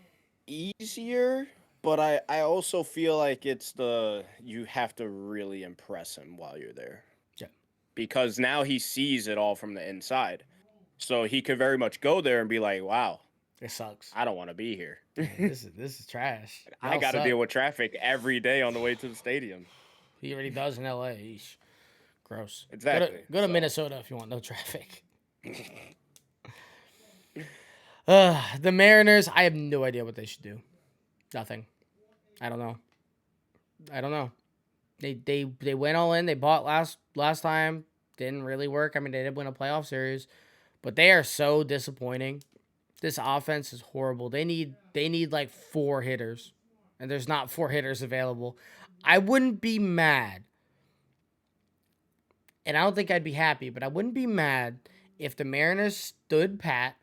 easier, but I also feel like you have to really impress him while you're there. Yeah. Because now he sees it all from the inside. So he could very much go there and be like, wow. It sucks. I don't want to be here. Yeah, this is trash. I Y'all got to suck. deal with traffic every day on the way to the stadium. He already does in LA. Eesh. Gross. Exactly. Go to So Minnesota if you want no traffic. The Mariners, I have no idea what they should do. Nothing. I don't know. I don't know. They went all in. They bought last time. Didn't really work. I mean, they did win a playoff series, but they are so disappointing. This offense is horrible. They need like 4 hitters, and there's not 4 hitters available. I wouldn't be mad, and I don't think I'd be happy, but I wouldn't be mad if the Mariners stood pat.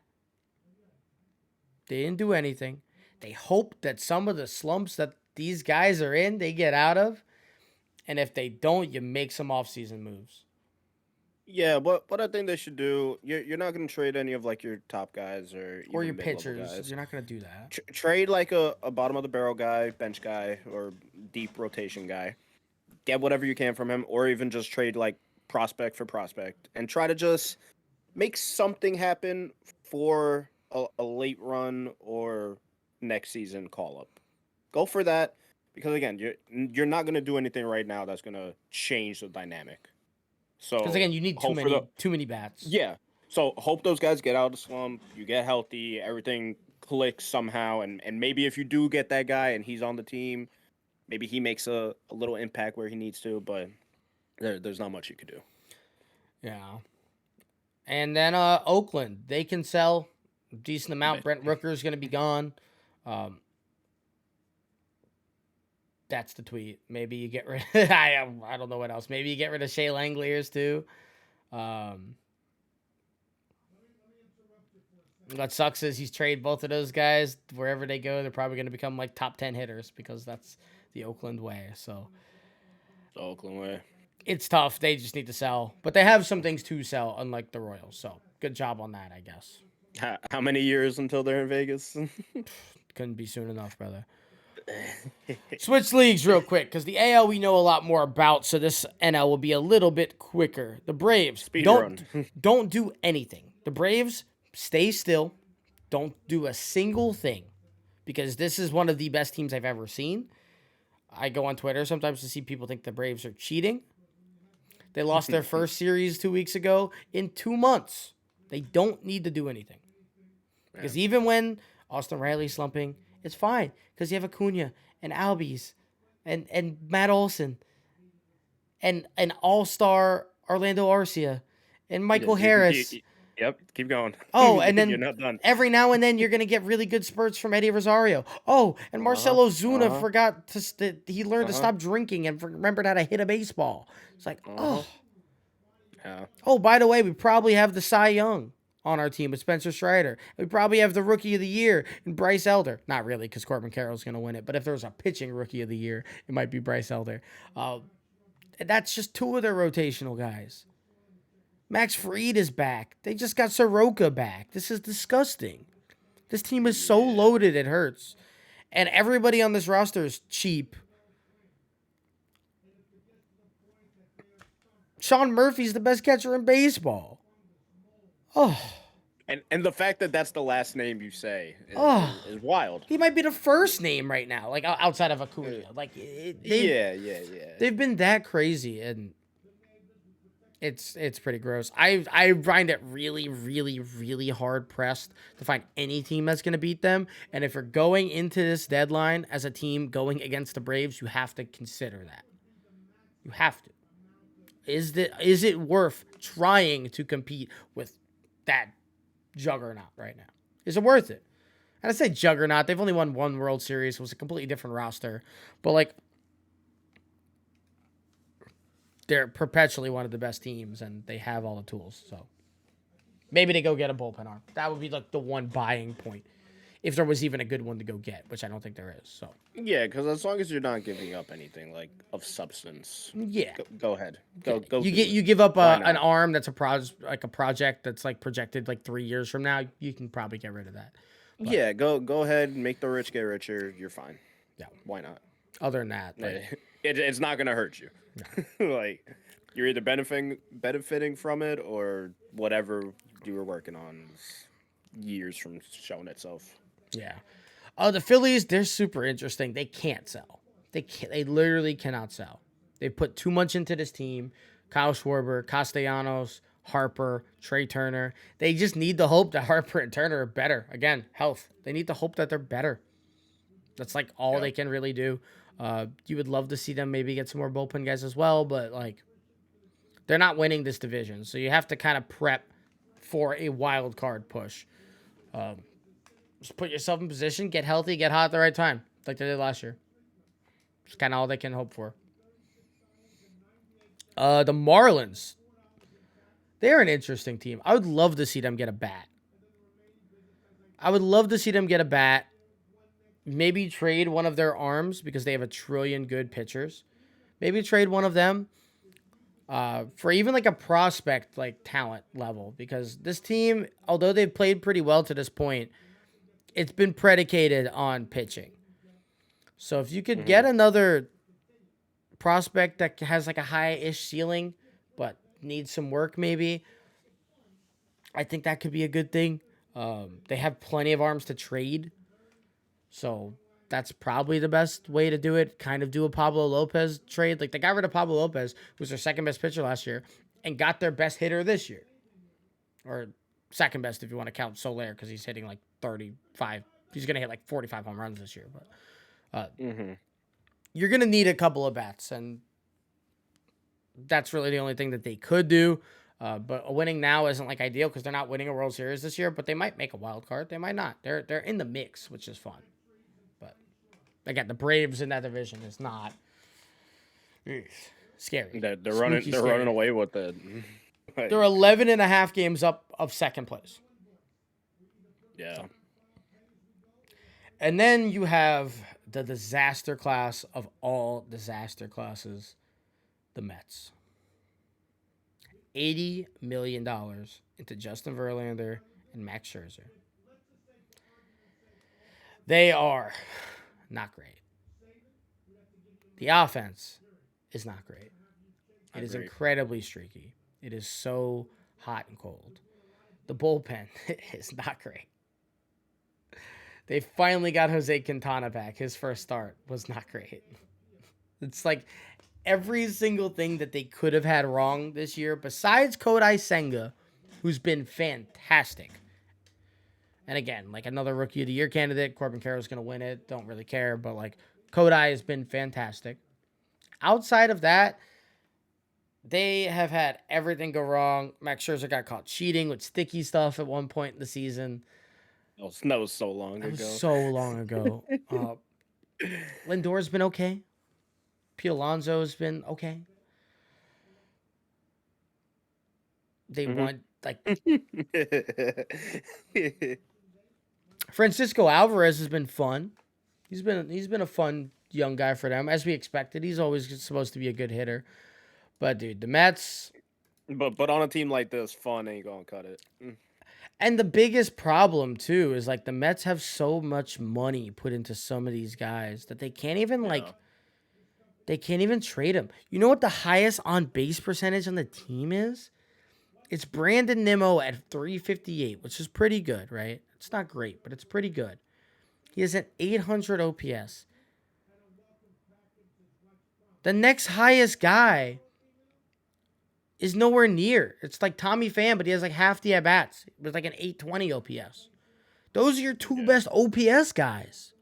They didn't do anything. They hope that some of the slumps that these guys are in, they get out of. And if they don't, you make some offseason moves. yeah, what I think they should do, you're not going to trade any of like your top guys or Or even your mid-level pitchers. guys. You're not going to do that. Trade like a bottom of the barrel guy, bench guy, or deep rotation guy. Get whatever you can from him, or even just trade like prospect for prospect, and try to just make something happen for a late run or next season call up. Go for that because again, you're not going to do anything right now that's going to change the dynamic. Because So again, you need hope for the too many bats. yeah. So hope those guys get out of the slump, you get healthy, everything clicks somehow, and maybe if you do get that guy and he's on the team, maybe he makes a little impact where he needs to, but there's not much you could do. Yeah. And then Oakland, they can sell a decent amount. Brent Rooker is going to be gone. That's the tweet. Maybe you get rid. I don't know what else. Maybe you get rid of Shea Langoliers too. What sucks is he's trade both of those guys wherever they go. They're probably going to become like top 10 hitters because that's the Oakland way. So The Oakland way. it's tough. They just need to sell, but they have some things to sell, unlike the Royals. So good job on that, I guess. How many years until they're in Vegas? Couldn't be soon enough, brother. Switch leagues real quick because the AL we know a lot more about, so this NL will be a little bit quicker. The Braves Speed don't run. don't do anything. The Braves stay still, don't do a single thing because this is one of the best teams I've ever seen. I go on Twitter sometimes to see people think the Braves are cheating. They lost their first series 2 weeks ago in 2 months. They don't need to do anything because even when Austin Riley's slumping, it's fine because you have Acuna and Albies and Matt Olson and an all-star Orlando Arcia and Michael Harris. Yep, keep going. Oh, and then you're not done. every now and then you're going to get really good spurts from Eddie Rosario. Oh, and Marcelo Ozuna forgot he learned to stop drinking and remembered how to hit a baseball. It's like, Yeah. Oh, by the way, we probably have the Cy Young on our team with Spencer Strider. We probably have the Rookie of the Year in Bryce Elder. Not really, because Corbin Carroll's going to win it. But if there was a pitching Rookie of the Year, it might be Bryce Elder. That's just 2 of their rotational guys. Max Fried is back. They just got Soroka back. This is disgusting. This team is so loaded, it hurts. And everybody on this roster is cheap. Sean Murphy's the best catcher in baseball. Oh. And the fact that that's the last name you say is wild. He might be the first name right now, like outside of Acuna. Like, Yeah. They've been that crazy, and it's pretty gross. I find it really, really, really hard pressed to find any team that's going to beat them. And if you're going into this deadline as a team going against the Braves, you have to consider that. You have to. Is it worth trying to compete with that juggernaut right now? Is it worth it? And I say juggernaut. They've only won 1 World Series. It was a completely different roster. But, like, they're perpetually one of the best teams, and they have all the tools. So maybe they go get a bullpen arm. That would be, like, the one buying point. If there was even a good one to go get, which I don't think there is. So yeah, because as long as you're not giving up anything like of substance, yeah, go ahead, go. You give up an arm that's a project that's like projected like 3 years from now. You can probably get rid of that. But, yeah, go ahead, make the rich get richer. You're fine. Yeah, why not? Other than that, like, it's not gonna hurt you. No. Like you're either benefiting from it or whatever you were working on. years from showing itself. Yeah. The Phillies, they're super interesting. They can't sell. They can't. They literally cannot sell. They put too much into this team. Kyle Schwarber, Castellanos, Harper, Trey Turner. They just need to hope that Harper and Turner are better. Again, health. They need to hope that they're better. That's like all Yeah. they can really do. You would love to see them maybe get some more bullpen guys as well, but like they're not winning this division, so you have to kind of prep for a wild card push. Just put yourself in position, get healthy, get hot at the right time, like they did last year. It's kind of all they can hope for. The Marlins, they're an interesting team. I would love to see them get a bat. I would love to see them get a bat. Maybe trade one of their arms because they have a trillion good pitchers. Maybe trade one of them for even like a prospect like talent level because this team, although they've played pretty well to this point, it's been predicated on pitching. So if you could get another prospect that has like a high-ish ceiling but needs some work maybe, I think that could be a good thing. They have plenty of arms to trade. So that's probably the best way to do it. Kind of do a Pablo Lopez trade. Like they got rid of Pablo Lopez, who was their second best pitcher last year, and got their best hitter this year. Or second best if you want to count Soler because he's hitting like 35. He's going to hit like 45 home runs this year. But you're going to need a couple of bats, and that's really the only thing that they could do. But a winning now isn't like ideal because they're not winning a World Series this year, but they might make a wild card. They might not. They're in the mix, which is fun. But again, the Braves in that division is not scary. They're running away with it. They're 11 and a half games up of second place. Yeah. So. And then you have the disaster class of all disaster classes, the Mets. $80 million into Justin Verlander and Max Scherzer. They are not great. The offense is not great. It is incredibly streaky. It is so hot and cold. The bullpen is not great. They finally got Jose Quintana back. His first start was not great. It's like every single thing that they could have had wrong this year, besides Kodai Senga, who's been fantastic. And again, like another Rookie of the Year candidate, Corbin Carroll's going to win it. Don't really care, but like Kodai has been fantastic. Outside of that, they have had everything go wrong. Max Scherzer got caught cheating with sticky stuff at one point in the season. That was so long ago. So long ago. Lindor's been okay. Pete Alonso's been okay. They won like Francisco Alvarez has been fun. He's been a fun young guy for them, as we expected. He's always supposed to be a good hitter. But dude, the Mets. But on a team like this, fun ain't gonna cut it. And the biggest problem too is like the Mets have so much money put into some of these guys that they can't even they can't even trade them. You know what the highest on base percentage on the team is? It's Brandon Nimmo at 358, which is pretty good, right? It's not great, but it's pretty good. He has an 800 OPS. The next highest guy is nowhere near. It's like Tommy Pham, but he has like half the at-bats. It was like an 820 OPS. Those are your two best OPS guys.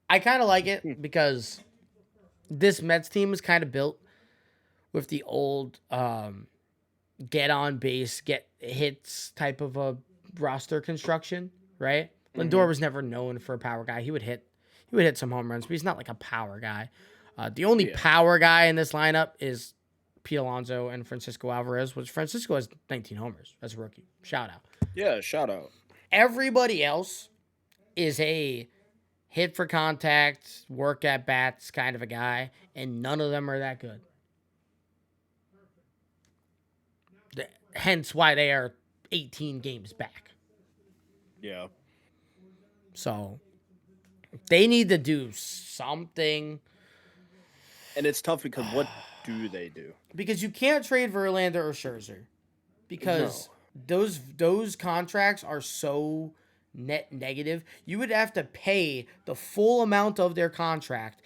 I kind of like it because this Mets team is kind of built with the old get on base, get hits type of a roster construction, right? Lindor was never known for a power guy. He would hit some home runs, but he's not like a power guy. The only power guy in this lineup is Pete Alonso and Francisco Alvarez, which Francisco has 19 homers as a rookie. Shout out. Yeah, shout out. Everybody else is a hit for contact, work at bats kind of a guy, and none of them are that good. Hence why they are 18 games back. Yeah. So they need to do something. And it's tough because do they do? Because you can't trade Verlander or Scherzer No. because those contracts are so net negative. You would have to pay the full amount of their contract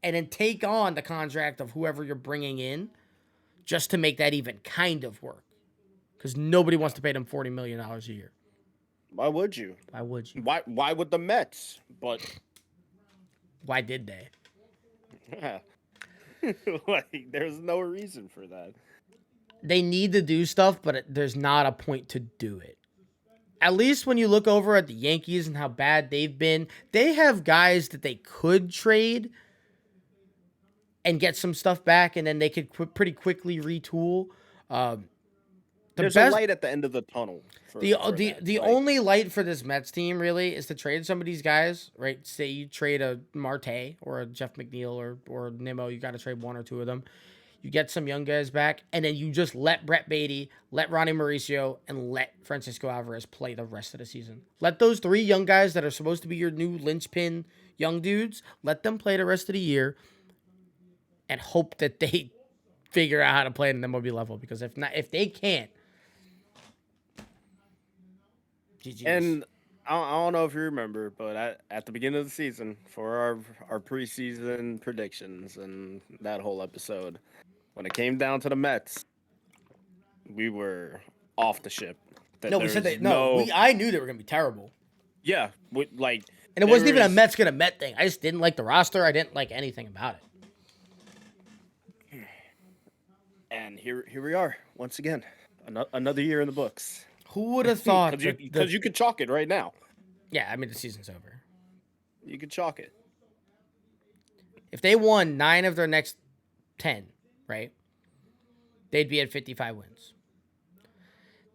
and then take on the contract of whoever you're bringing in just to make that even kind of work. Because nobody wants to pay them $40 million a year. Why would you? Why would you? Why would the Mets? But Why did they? like, there's no reason for that. They need to do stuff, but there's not a point to do it. At least when you look over at the Yankees and how bad they've been, they have guys that they could trade and get some stuff back, and then they could pretty quickly retool. There's a light at the end of the tunnel. The only light for this Mets team really is to trade some of these guys, right? Say you trade a Marte or a Jeff McNeil or Nimmo, you got to trade one or two of them. You get some young guys back, and then you just let Brett Beatty, let Ronnie Mauricio, and let Francisco Alvarez play the rest of the season. Let those three young guys that are supposed to be your new linchpin young dudes, let them play the rest of the year and hope that they figure out how to play at an MLB level. Because if they can't, GG's. And I don't know if you remember, but at the beginning of the season, for our preseason predictions and that whole episode, when it came down to the Mets, we were off the ship. No, we said that. No, I knew they were gonna be terrible. Yeah, and it wasn't even a Mets gonna Met thing. I just didn't like the roster. I didn't like anything about it. And here we are once again, another year in the books. Who would have thought? Because you could chalk it right now. Yeah, I mean the season's over. You could chalk it. If they won 9 of their next 10, right? They'd be at 55 wins.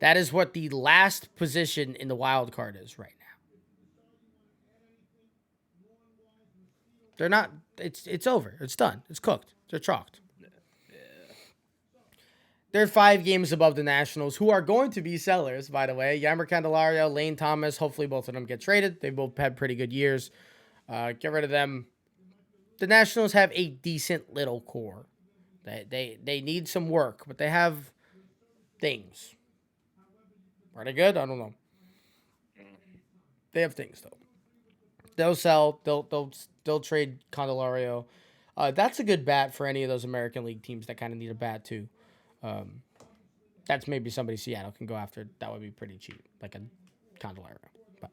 That is what the last position in the wild card is right now. They're not. It's over. It's done. It's cooked. They're chalked. They're 5 games above the Nationals, who are going to be sellers, by the way. Yammer Candelario, Lane Thomas. Hopefully both of them get traded. They both had pretty good years. Get rid of them. The Nationals have a decent little core. They need some work, but they have things. Are they good? I don't know. They have things, though. They'll sell. They'll trade Candelario. That's a good bat for any of those American League teams that kind of need a bat, too. That's maybe somebody Seattle can go after. That would be pretty cheap, like a Candelario. But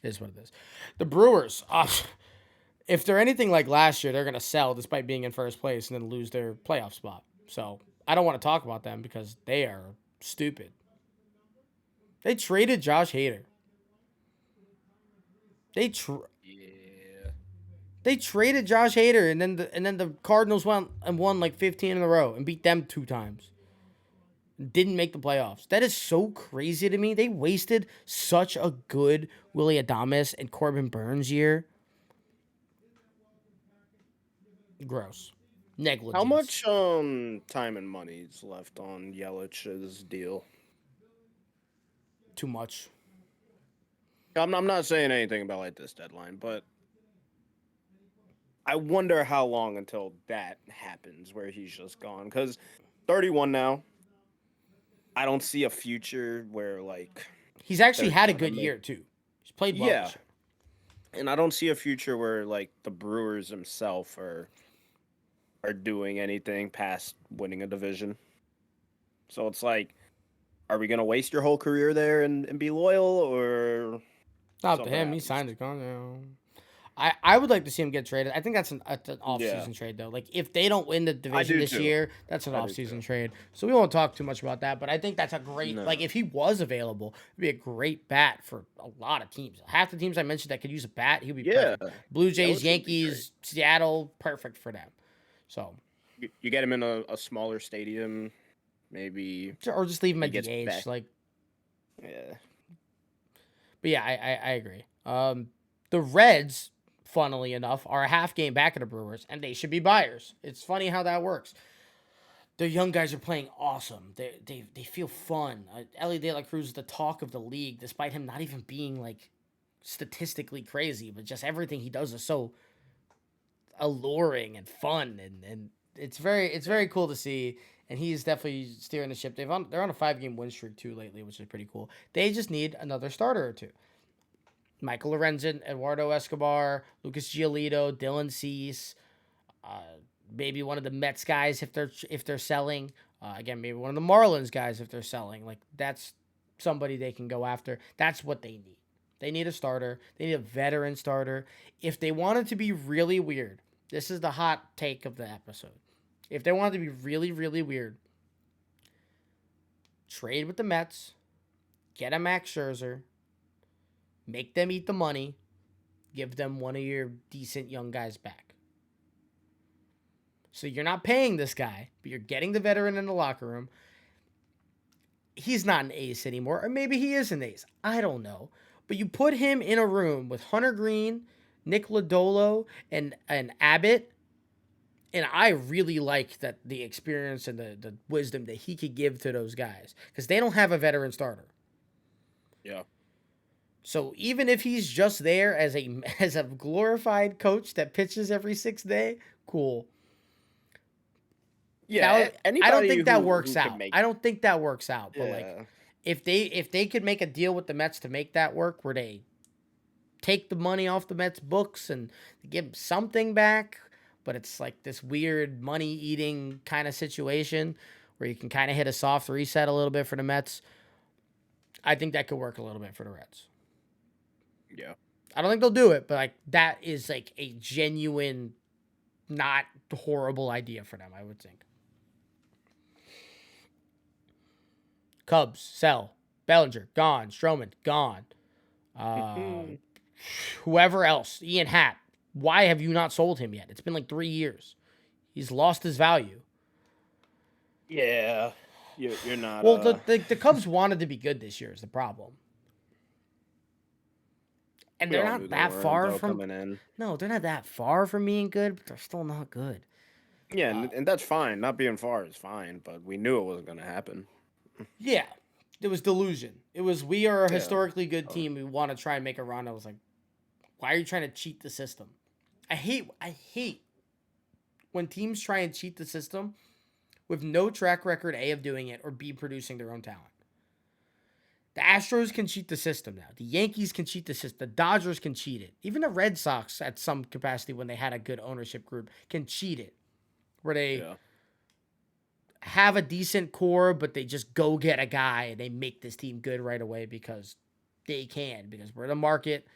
it is what it is. The Brewers, if they're anything like last year, they're going to sell despite being in first place and then lose their playoff spot. So I don't want to talk about them because they are stupid. They traded Josh Hader. They traded Josh Hader, and then the Cardinals went and won like 15 in a row and beat them 2 times. Didn't make the playoffs. That is so crazy to me. They wasted such a good Willy Adames and Corbin Burns year. Gross. Negligence. How much time and money is left on Yelich's deal? Too much. I'm not saying anything about like this deadline, but I wonder how long until that happens where he's just gone. Because 31 now, I don't see a future where like he's actually had a good year too. He's played well. Yeah, and I don't see a future where like the Brewers themselves are doing anything past winning a division. So it's like, are we gonna waste your whole career there and be loyal, or not to him? He signed his contract. I would like to see him get traded. I think that's an off-season trade, though. Like, if they don't win the division this year, that's an off-season trade. So we won't talk too much about that, but I think that's a great... No. Like, if he was available, it'd be a great bat for a lot of teams. Half the teams I mentioned that could use a bat, he'd be perfect. Blue Jays, Yankees, Seattle, perfect for them. So... You get him in a smaller stadium, maybe... Or just leave him at the age. Back. Like... Yeah. But yeah, I agree. The Reds... funnily enough, are a half game back of the Brewers, and they should be buyers. It's funny how that works. The young guys are playing awesome. They feel fun. Ellie De La Cruz is the talk of the league, despite him not even being, like, statistically crazy, but just everything he does is so alluring and fun, and it's very cool to see, and he's definitely steering the ship. They're on a 5-game win streak too lately, which is pretty cool. They just need another starter or two. Michael Lorenzen, Eduardo Escobar, Lucas Giolito, Dylan Cease, uh, maybe one of the Mets guys if they're selling. Again, maybe one of the Marlins guys if they're selling. Like that's somebody they can go after. That's what they need. They need a starter. They need a veteran starter. If they want it to be really weird, this is the hot take of the episode. If they want it to be really, really weird, trade with the Mets, get a Max Scherzer, make them eat the money, give them one of your decent young guys back. So you're not paying this guy, but you're getting the veteran in the locker room. He's not an ace anymore, or maybe he is an ace. I don't know. But you put him in a room with Hunter Green, Nick Lodolo, and Abbott, and I really like that the experience and the wisdom that he could give to those guys because they don't have a veteran starter. Yeah. So even if he's just there as a glorified coach that pitches every 6th day, cool. Yeah. I don't think that works out. Make... I don't think that works out. But Yeah. like, if they could make a deal with the Mets to make that work, where they take the money off the Mets books and give something back, but it's like this weird money eating kind of situation where you can kind of hit a soft reset a little bit for the Mets. I think that could work a little bit for the Reds. Yeah. I don't think they'll do it, but like that is like a genuine, not horrible idea for them, I would think. Cubs, sell. Bellinger, gone. Stroman, gone. Whoever else. Ian Happ. Why have you not sold him yet? It's been like 3 years. He's lost his value. Yeah. You're not... Well, the Cubs wanted to be good this year is the problem. And they're not that far from... No, they're not that far from being good, but they're still not good. Yeah, and that's fine. Not being far is fine, but we knew it wasn't going to happen. Yeah, it was delusion. It was, we are a historically good team. We want to try and make a run. I was like, why are you trying to cheat the system? I hate when teams try and cheat the system with no track record, A, of doing it, or B, producing their own talent. The Astros can cheat the system now. The Yankees can cheat the system. The Dodgers can cheat it. Even the Red Sox, at some capacity, when they had a good ownership group, can cheat it. Where they have a decent core, but they just go get a guy and they make this team good right away because they can. Because we're the market.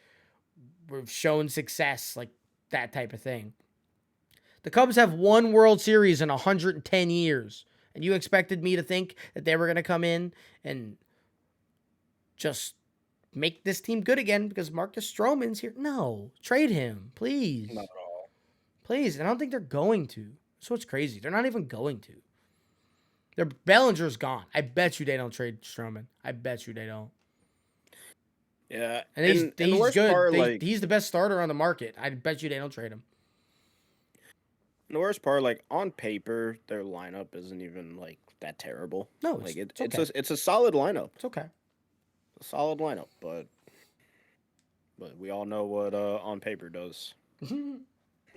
We've shown success, like that type of thing. The Cubs have won World Series in 110 years. And you expected me to think that they were going to come in and just make this team good again because Marcus Stroman's here? No. Trade him, please. Not at all. Please. And I don't think they're going to. So it's crazy. They're not even going to. Their Bellinger's gone. I bet you they don't trade Stroman. I bet you they don't. Yeah. And he's good. Part, he's the best starter on the market. I bet you they don't trade him. The worst part, like, on paper, their lineup isn't even, like, that terrible. No, it's okay. It's a solid lineup. It's okay. A solid lineup, but we all know what on paper does.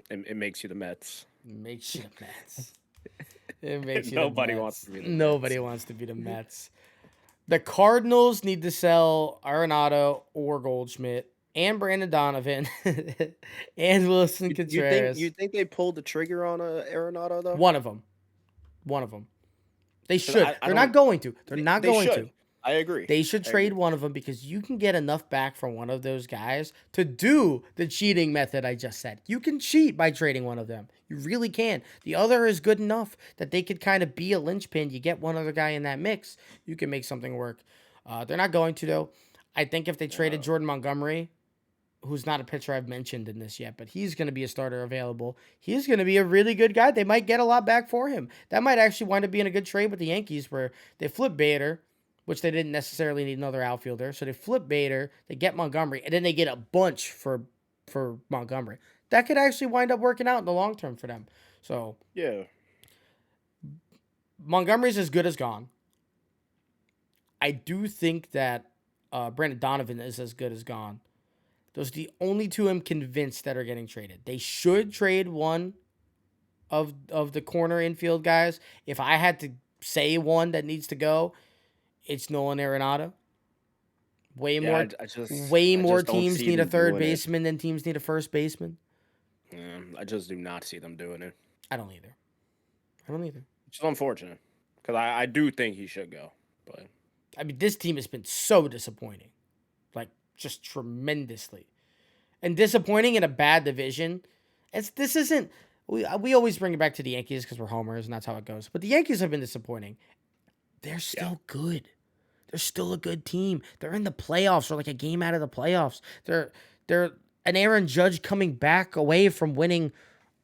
It makes you the Mets. It makes you the Mets. It makes you Nobody the Mets. wants to be the Nobody Mets. wants to be the Mets. The Cardinals need to sell Arenado or Goldschmidt and Brandon Donovan and Wilson Contreras. You think they pulled the trigger on Arenado though? One of them. They should. They're not going to. They're not going to. I agree. They should trade one of them because you can get enough back from one of those guys to do the cheating method I just said. You can cheat by trading one of them. You really can. The other is good enough that they could kind of be a linchpin. You get one other guy in that mix, you can make something work. They're not going to, though. I think if they traded Jordan Montgomery, who's not a pitcher I've mentioned in this yet, but he's going to be a starter available. He's going to be a really good guy. They might get a lot back for him. That might actually wind up being a good trade with the Yankees where they flip Bader, which they didn't necessarily need another outfielder. So they flip Bader, they get Montgomery, and then they get a bunch for Montgomery. That could actually wind up working out in the long term for them. So yeah, Montgomery's as good as gone. I do think that Brandon Donovan is as good as gone. Those are the only two I'm convinced that are getting traded. They should trade one of the corner infield guys. If I had to say one that needs to go, it's Nolan Arenado. Way Yeah, more, way I more just don't teams see need a them third doing it. baseman than teams need a first baseman. Yeah, I just do not see them doing it. I don't either. I don't either. Which is unfortunate because I do think he should go, but I mean, this team has been so disappointing, like just tremendously, and disappointing in a bad division. This isn't. We always bring it back to the Yankees because we're homers and that's how it goes. But the Yankees have been disappointing. They're yeah, still good. They're still a good team. They're in the playoffs or like a game out of the playoffs. They're an Aaron Judge coming back away from winning,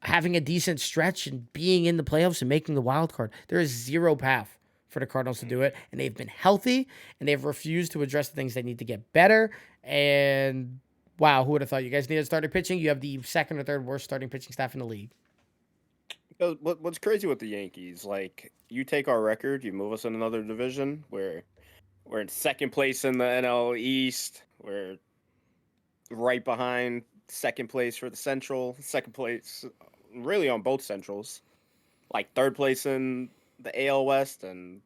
having a decent stretch and being in the playoffs and making the wild card. There is zero path for the Cardinals to do it, and they've been healthy and they've refused to address the things they need to get better. And wow, who would have thought you guys needed starting pitching? You have the second or third worst starting pitching staff in the league. because what's crazy with the Yankees, like you take our record, you move us in another division where we're in second place in the NL East, we're right behind second place for the Central, second place really on both Centrals, like third place in the AL West and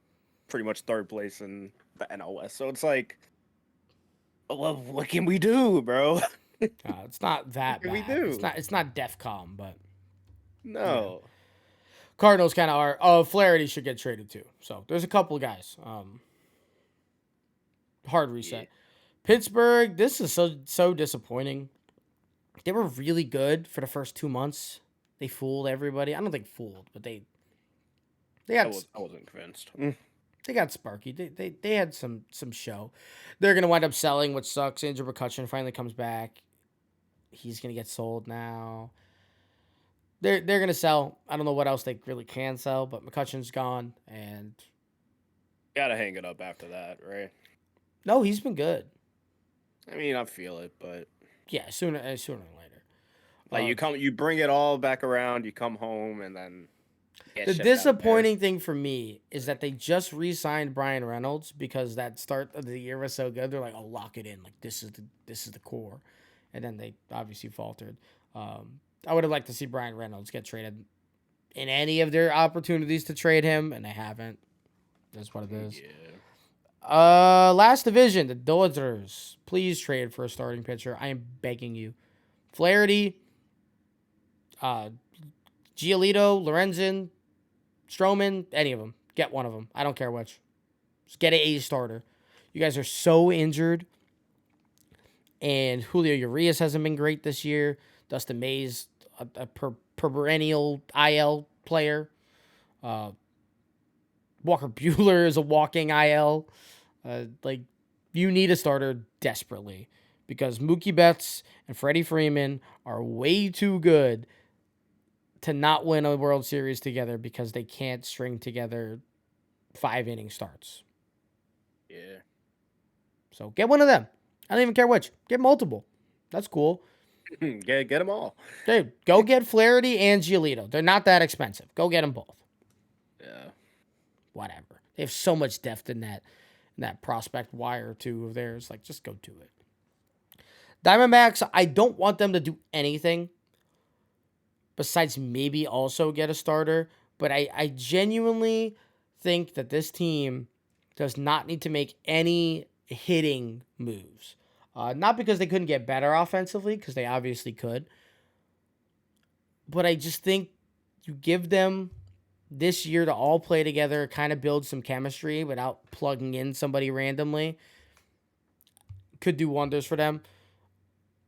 pretty much third place in the NL West. So it's like, well, what can we do, bro? It's not What that can we bad. It's do? not. It's not DEFCON, but yeah. No. Cardinals kind of are. Oh, Flaherty should get traded too. So there's a couple of guys. Hard Yeah. reset. Pittsburgh. This is so disappointing. They were really good for the first 2 months. They fooled everybody. I don't think fooled, but they got I wasn't convinced. they got sparky. They had some show. They're gonna wind up selling, which sucks. Andrew McCutcheon finally comes back. He's gonna get sold now. They're gonna sell. I don't know what else they really can sell, but McCutcheon's gone, and Gotta hang it up after that, right? no, he's been good. I mean, I feel it, but Yeah, sooner or later. like you bring it all back around, you come home, and then get The shipped out there. disappointing thing for me is that they just re-signed Brian Reynolds because that start of the year was so good. They're like, "Oh, lock it in. Like this is the core," and then they obviously faltered. I would have liked to see Brian Reynolds get traded in any of their opportunities to trade him, and they haven't. That's what it is. Yeah. Last division, the Dodgers. Please trade for a starting pitcher. I am begging you. Flaherty, uh, Giolito, Lorenzen, Stroman, any of them. Get one of them. I don't care which. Just get an A starter. You guys are so injured. And Julio Urias hasn't been great this year. Dustin May's a perennial IL player. Walker Bueller is a walking IL. Like, you need a starter desperately because Mookie Betts and Freddie Freeman are way too good to not win a World Series together because they can't string together 5 inning starts. Yeah. So get one of them. I don't even care which. Get multiple. That's cool. get them all. Dude, go get Flaherty and Giolito. They're not that expensive. Go get them both. Yeah. Whatever. They have so much depth in that prospect wire too of theirs. Like, just go do it. Diamondbacks, I don't want them to do anything besides maybe also get a starter. But I genuinely think that this team does not need to make any hitting moves. Not because they couldn't get better offensively, because they obviously could. But I just think you give them this year to all play together, kind of build some chemistry without plugging in somebody randomly. Could do wonders for them.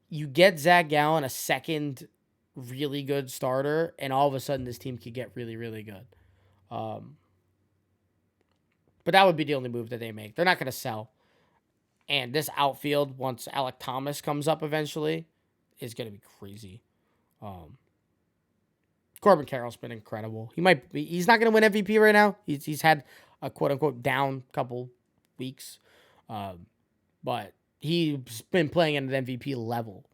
You get Zach Gallen, a second really good starter, and all of a sudden this team could get really, really good. But that would be the only move that they make. They're not going to sell. And this outfield, once Alec Thomas comes up eventually, is going to be crazy. Corbin Carroll's been incredible. He's not going to win MVP right now. He's had a quote unquote down couple weeks. But he's been playing at an MVP level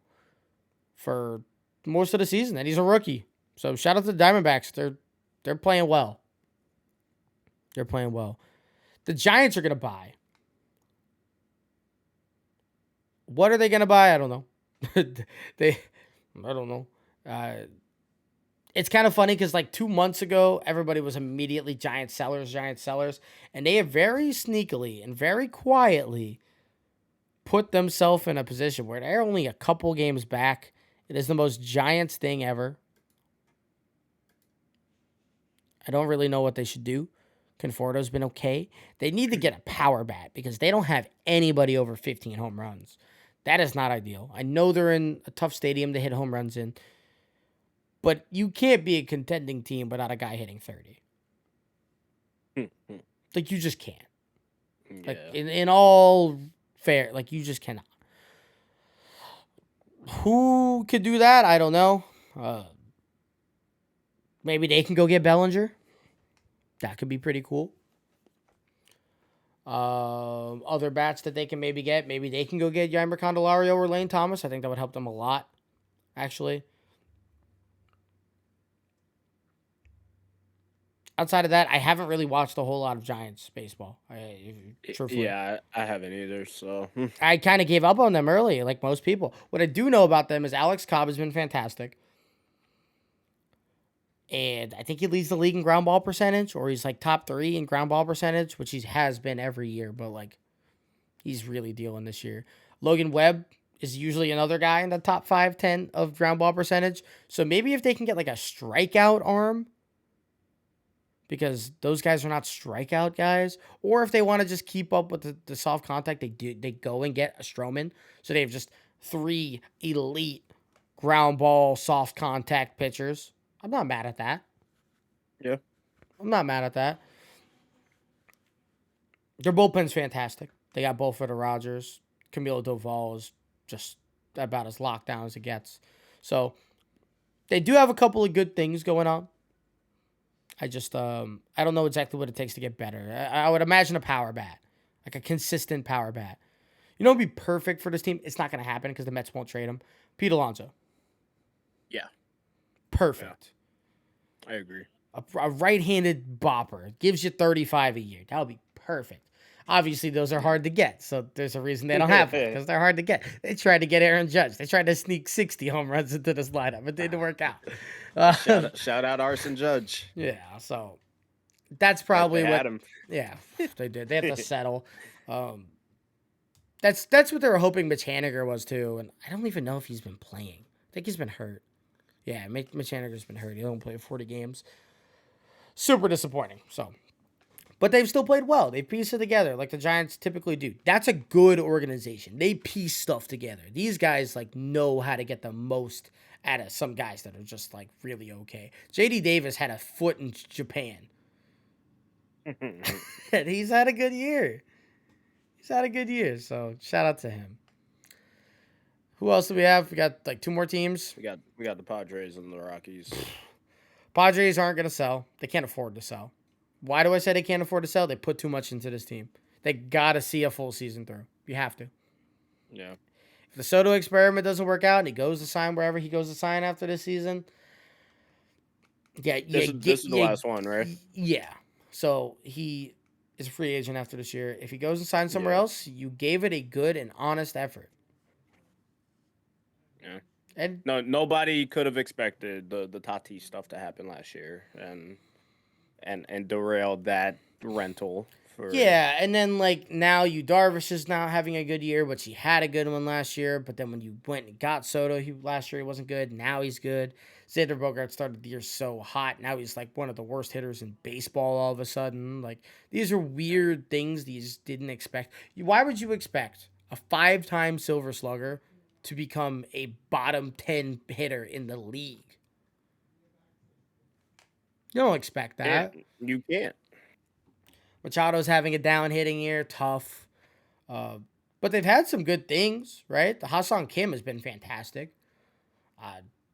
for most of the season, and he's a rookie. So shout out to the Diamondbacks. They're playing well. They're playing well. The Giants are going to buy. What are they going to buy? I don't know. I don't know. It's kind of funny because like 2 months ago, everybody was immediately Giants sellers, and they have very sneakily and very quietly put themselves in a position where they're only a couple games back. It is the most Giants thing ever. I don't really know what they should do. Conforto's been okay. They need to get a power bat because they don't have anybody over 15 home runs. That is not ideal. I know they're in a tough stadium to hit home runs in, but you can't be a contending team without a guy hitting 30. Like, you just can't. Like, Yeah. in all fair, like, you just cannot. Who could do that? I don't know. Maybe they can go get Bellinger. That could be pretty cool. Other bats that they can maybe get. Maybe they can go get Yeimer Candelario or Lane Thomas. I think that would help them a lot, actually. Outside of that, I haven't really watched a whole lot of Giants baseball. Truthfully. Yeah, I haven't either. So I kind of gave up on them early, like most people. What I do know about them is Alex Cobb has been fantastic. And I think he leads the league in ground ball percentage, or he's like top 3 in ground ball percentage, which he has been every year, but like he's really dealing this year. Logan Webb is usually another guy in the top 5, 10 of ground ball percentage. So maybe if they can get like a strikeout arm, because those guys are not strikeout guys, or if they want to just keep up with the soft contact, they go and get a Stroman. So they have just 3 elite ground ball soft contact pitchers. I'm not mad at that. yeah, I'm not mad at that. Their bullpen's fantastic. They got both for the Rogers. Camilo Doval is just about as locked down as it gets. So they do have a couple of good things going on. I just I don't know exactly what it takes to get better. I would imagine a power bat, like a consistent power bat. You know, it'd be perfect for this team. It's not going to happen because the Mets won't trade him. Pete Alonso. yeah, Perfect. I agree. A right-handed bopper gives you 35 a year. That would be perfect. Obviously, those are hard to get, so there's a reason they don't have them because they're hard to get. They tried to get Aaron Judge. They tried to sneak 60 home runs into this lineup. It didn't work out. Shout out Arson Judge. Yeah, so that's They probably had what. him. Yeah, they did. They have to settle. That's what they were hoping Mitch Haniger was too, and I don't even know if he's been playing. I think he's been hurt. Yeah, Mitch Haniger's been hurt. He only played 40 games. Super disappointing. So, but they've still played well. They pieced it together like the Giants typically do. That's a good organization. They piece stuff together. These guys like know how to get the most out of some guys that are just like really okay. JD Davis had a foot in Japan. And he's had a good year. He's had a good year. So shout out to him. Who else do we have? We got like 2 more teams. we got the Padres and the Rockies. Padres aren't going to sell. They can't afford to sell. Why do I say they can't afford to sell? They put too much into this team. They got to see a full season through. You have to. Yeah. If the Soto experiment doesn't work out and he goes to sign wherever he goes to sign after this season, This is the last one, right? Yeah. So he is a free agent after this year. If he goes and signs somewhere Yeah. else, you gave it a good and honest effort. Yeah. And No, nobody could have expected the Tatis stuff to happen last year and derailed that rental for yeah, and then like now you Darvish is now having a good year, but she had a good one last year. But then when you went and got Soto, last year he wasn't good. Now he's good. Xander Bogaerts started the year so hot. Now he's like one of the worst hitters in baseball all of a sudden. Like these are weird things that you just didn't expect. Why would you expect a 5-time Silver Slugger to become a bottom 10 hitter in the league? You don't expect that. You can't. Machado's having a down hitting year, tough. But they've had some good things, right? The Ha-Seong Kim has been fantastic.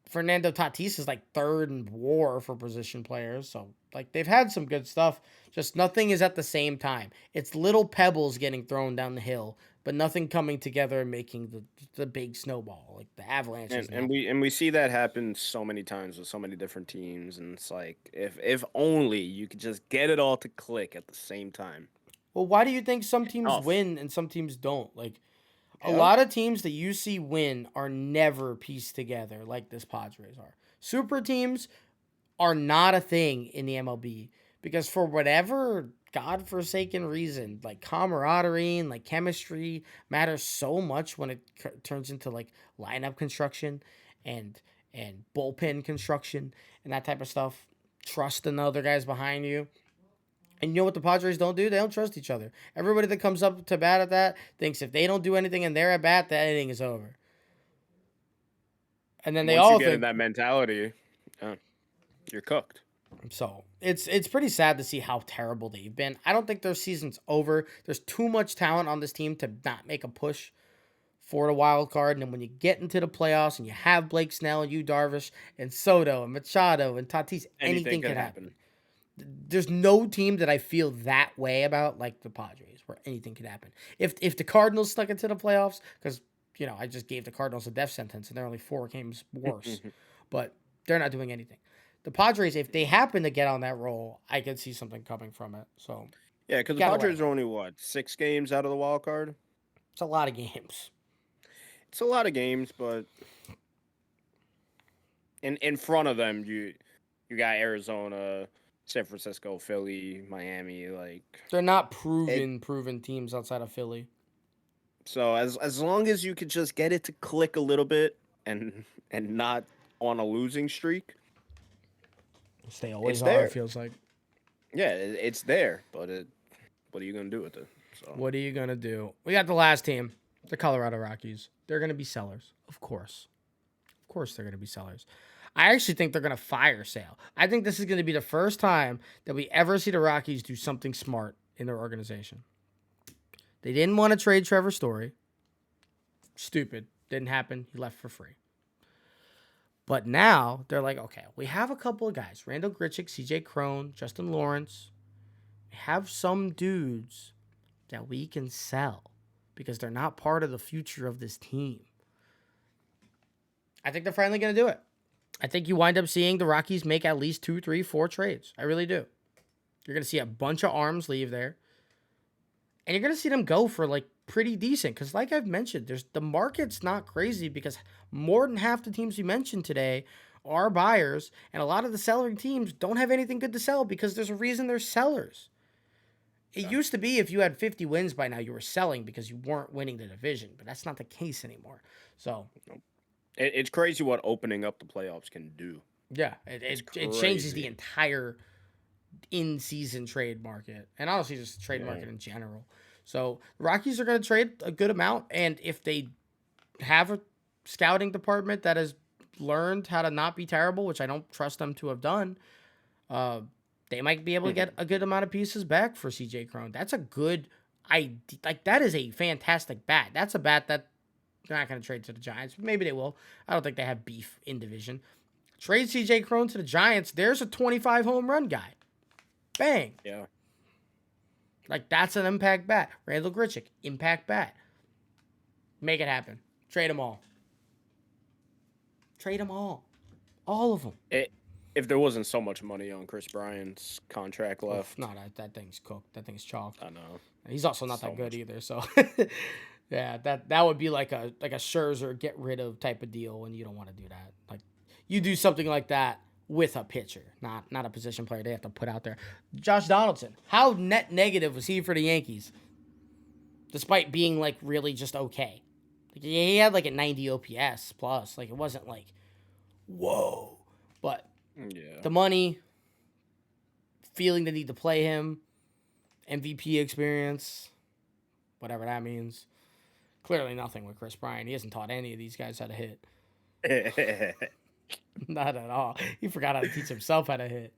Fernando Tatis is like 3rd in WAR for position players. So, like, they've had some good stuff. Just nothing is at the same time. It's little pebbles getting thrown down the hill, but nothing coming together and making the big snowball, like the avalanches. And we see that happen so many times with so many different teams, and it's like if only you could just get it all to click at the same time. Well, why do you think some teams Tough. win and some teams don't? Like, a Yeah. lot of teams that you see win are never pieced together like this Padres are. Super teams are not a thing in the MLB because for whatever godforsaken reason, like camaraderie and like chemistry matters so much when it turns into like lineup construction and bullpen construction and that type of stuff. Trust in the other guys behind you. And you know what the Padres don't do? They don't trust each other. Everybody that comes up to bat at that thinks if they don't do anything and they're at bat, that inning is over. And then they Once you all get in think that mentality, you're cooked. so. It's pretty sad to see how terrible they've been. I don't think their season's over. There's too much talent on this team to not make a push for the wild card. And then when you get into the playoffs and you have Blake Snell and Yu Darvish and Soto and Machado and Tatis, anything could happen. There's no team that I feel that way about like the Padres, where anything could happen. If the Cardinals stuck into the playoffs, because I just gave the Cardinals a death sentence and they're only 4 games worse, but they're not doing anything. The Padres, if they happen to get on that roll, I could see something coming from it. So Yeah, because the Padres are only 6 games out of the wild card. It's a lot of games. It's a lot of games, but in front of them, you got Arizona, San Francisco, Philly, Miami. Like they're not proven teams outside of Philly. So as long as you could just get it to click a little bit and not on a losing streak, they always are. It feels like. Yeah, it's there, but what are you gonna do with it? So what are you gonna do? We got the last team, the Colorado Rockies. They're gonna be sellers, of course. Of course, they're gonna be sellers. I actually think they're going to fire Sale. I think this is going to be the first time that we ever see the Rockies do something smart in their organization. They didn't want to trade Trevor Story. Stupid. Didn't happen. He left for free. But now they're like, okay, we have a couple of guys. Randall Grichuk, CJ Crone, Justin Lawrence. We have some dudes that we can sell because they're not part of the future of this team. I think they're finally going to do it. I think you wind up seeing the Rockies make at least 2, 3, 4 trades. I really do. You're going to see a bunch of arms leave there. And you're going to see them go for like pretty decent. Because like I've mentioned, the market's not crazy because more than half the teams we mentioned today are buyers. And a lot of the selling teams don't have anything good to sell because there's a reason they're sellers. It used to be if you had 50 wins by now, you were selling because you weren't winning the division. But that's not the case anymore. So... It's crazy what opening up the playoffs can do. Yeah, it changes the entire in-season trade market. And honestly, just the trade market in general. So, the Rockies are going to trade a good amount. And if they have a scouting department that has learned how to not be terrible, which I don't trust them to have done, they might be able to get a good amount of pieces back for CJ Crone. That's a good idea. Like, that is a fantastic bat. That's a bat that they're not going to trade to the Giants. Maybe they will. I don't think they have beef in division. Trade C.J. Crone to the Giants. There's a 25 home run guy. Bang. Yeah. Like, that's an impact bat. Randall Grichuk, impact bat. Make it happen. Trade them all. Trade them all. All of them. If there wasn't so much money on Chris Bryant's contract left. No, that thing's cooked. That thing's chalked. I know. He's also not that good either, so... Yeah, that would be like a Scherzer get rid of type of deal, and you don't want to do that. Like, you do something like that with a pitcher, not a position player they have to put out there. Josh Donaldson, how net negative was he for the Yankees? Despite being like really just okay. Like, he had like a 90 OPS plus. Like, it wasn't like, whoa. But the money, feeling the need to play him, MVP experience, whatever that means. Clearly nothing with Chris Bryant. He hasn't taught any of these guys how to hit. Not at all. He forgot how to teach himself how to hit.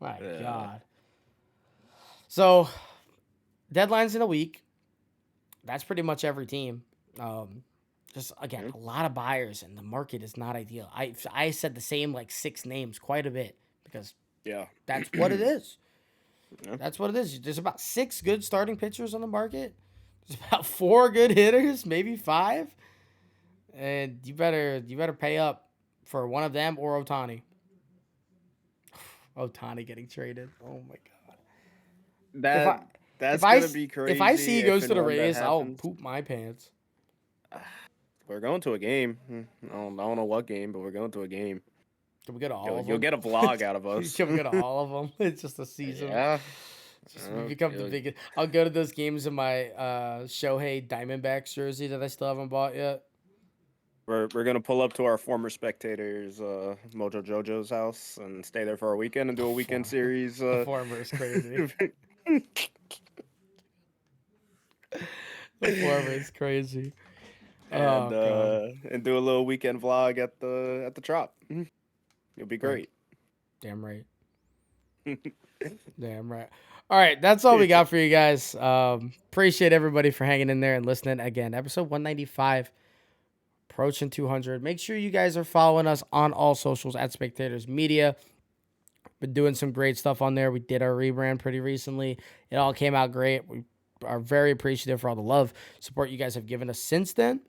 My God. So, deadline's in a week. That's pretty much every team. Just, again, a lot of buyers, and the market is not ideal. I said the same, like, 6 names quite a bit because that's what it is. Yeah. That's what it is. There's about 6 good starting pitchers on the market. There's about 4 good hitters, maybe 5. And you better pay up for one of them or Ohtani. Ohtani getting traded. Oh, my God. That's going to be crazy. If I see he goes to the Rays, I'll poop my pants. We're going to a game. I don't know what game, but we're going to a game. Can we go to all of You'll them? get a vlog out of us. Can we go to all of them? It's just a season. Yeah. Just we become the biggest. I'll go to those games in my Shohei Diamondbacks jersey that I still haven't bought yet. We're gonna pull up to our former spectators, Mojo Jojo's house, and stay there for a weekend and do a weekend series. The former is crazy. The former is crazy. And do a little weekend vlog at the Trop. It'll be great. Damn right. Damn right. All right, that's all we got for you guys. Appreciate everybody for hanging in there and listening. Again, episode 195, approaching 200. Make sure you guys are following us on all socials at Spectators Media. Been doing some great stuff on there. We did our rebrand pretty recently. It all came out great. We are very appreciative for all the love, support you guys have given us since then.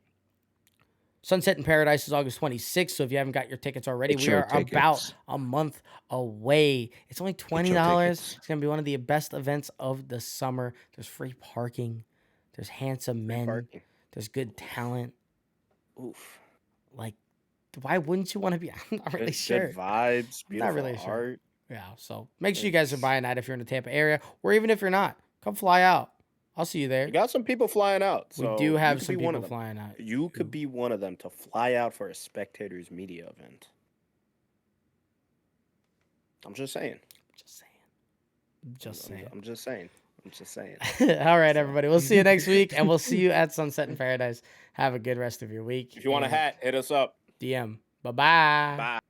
Sunset in Paradise is August 26th, so if you haven't got your tickets already, we are about a month away. It's only $20. It's going to be one of the best events of the summer. There's free parking. There's handsome men. There's good talent. Oof. Like, why wouldn't you want to be? I'm not really sure. Good vibes, beautiful not really art. Sure. Yeah, so make sure you guys are buying that if you're in the Tampa area, or even if you're not, come fly out. I'll see you there. You got some people flying out. So we do have some people flying out. You could be one of them to fly out for a Spectators Media event. I'm just saying. I'm just saying. All right, everybody. We'll see you next week, and we'll see you at Sunset in Paradise. Have a good rest of your week. If you want a hat, hit us up. DM. Bye-bye. Bye.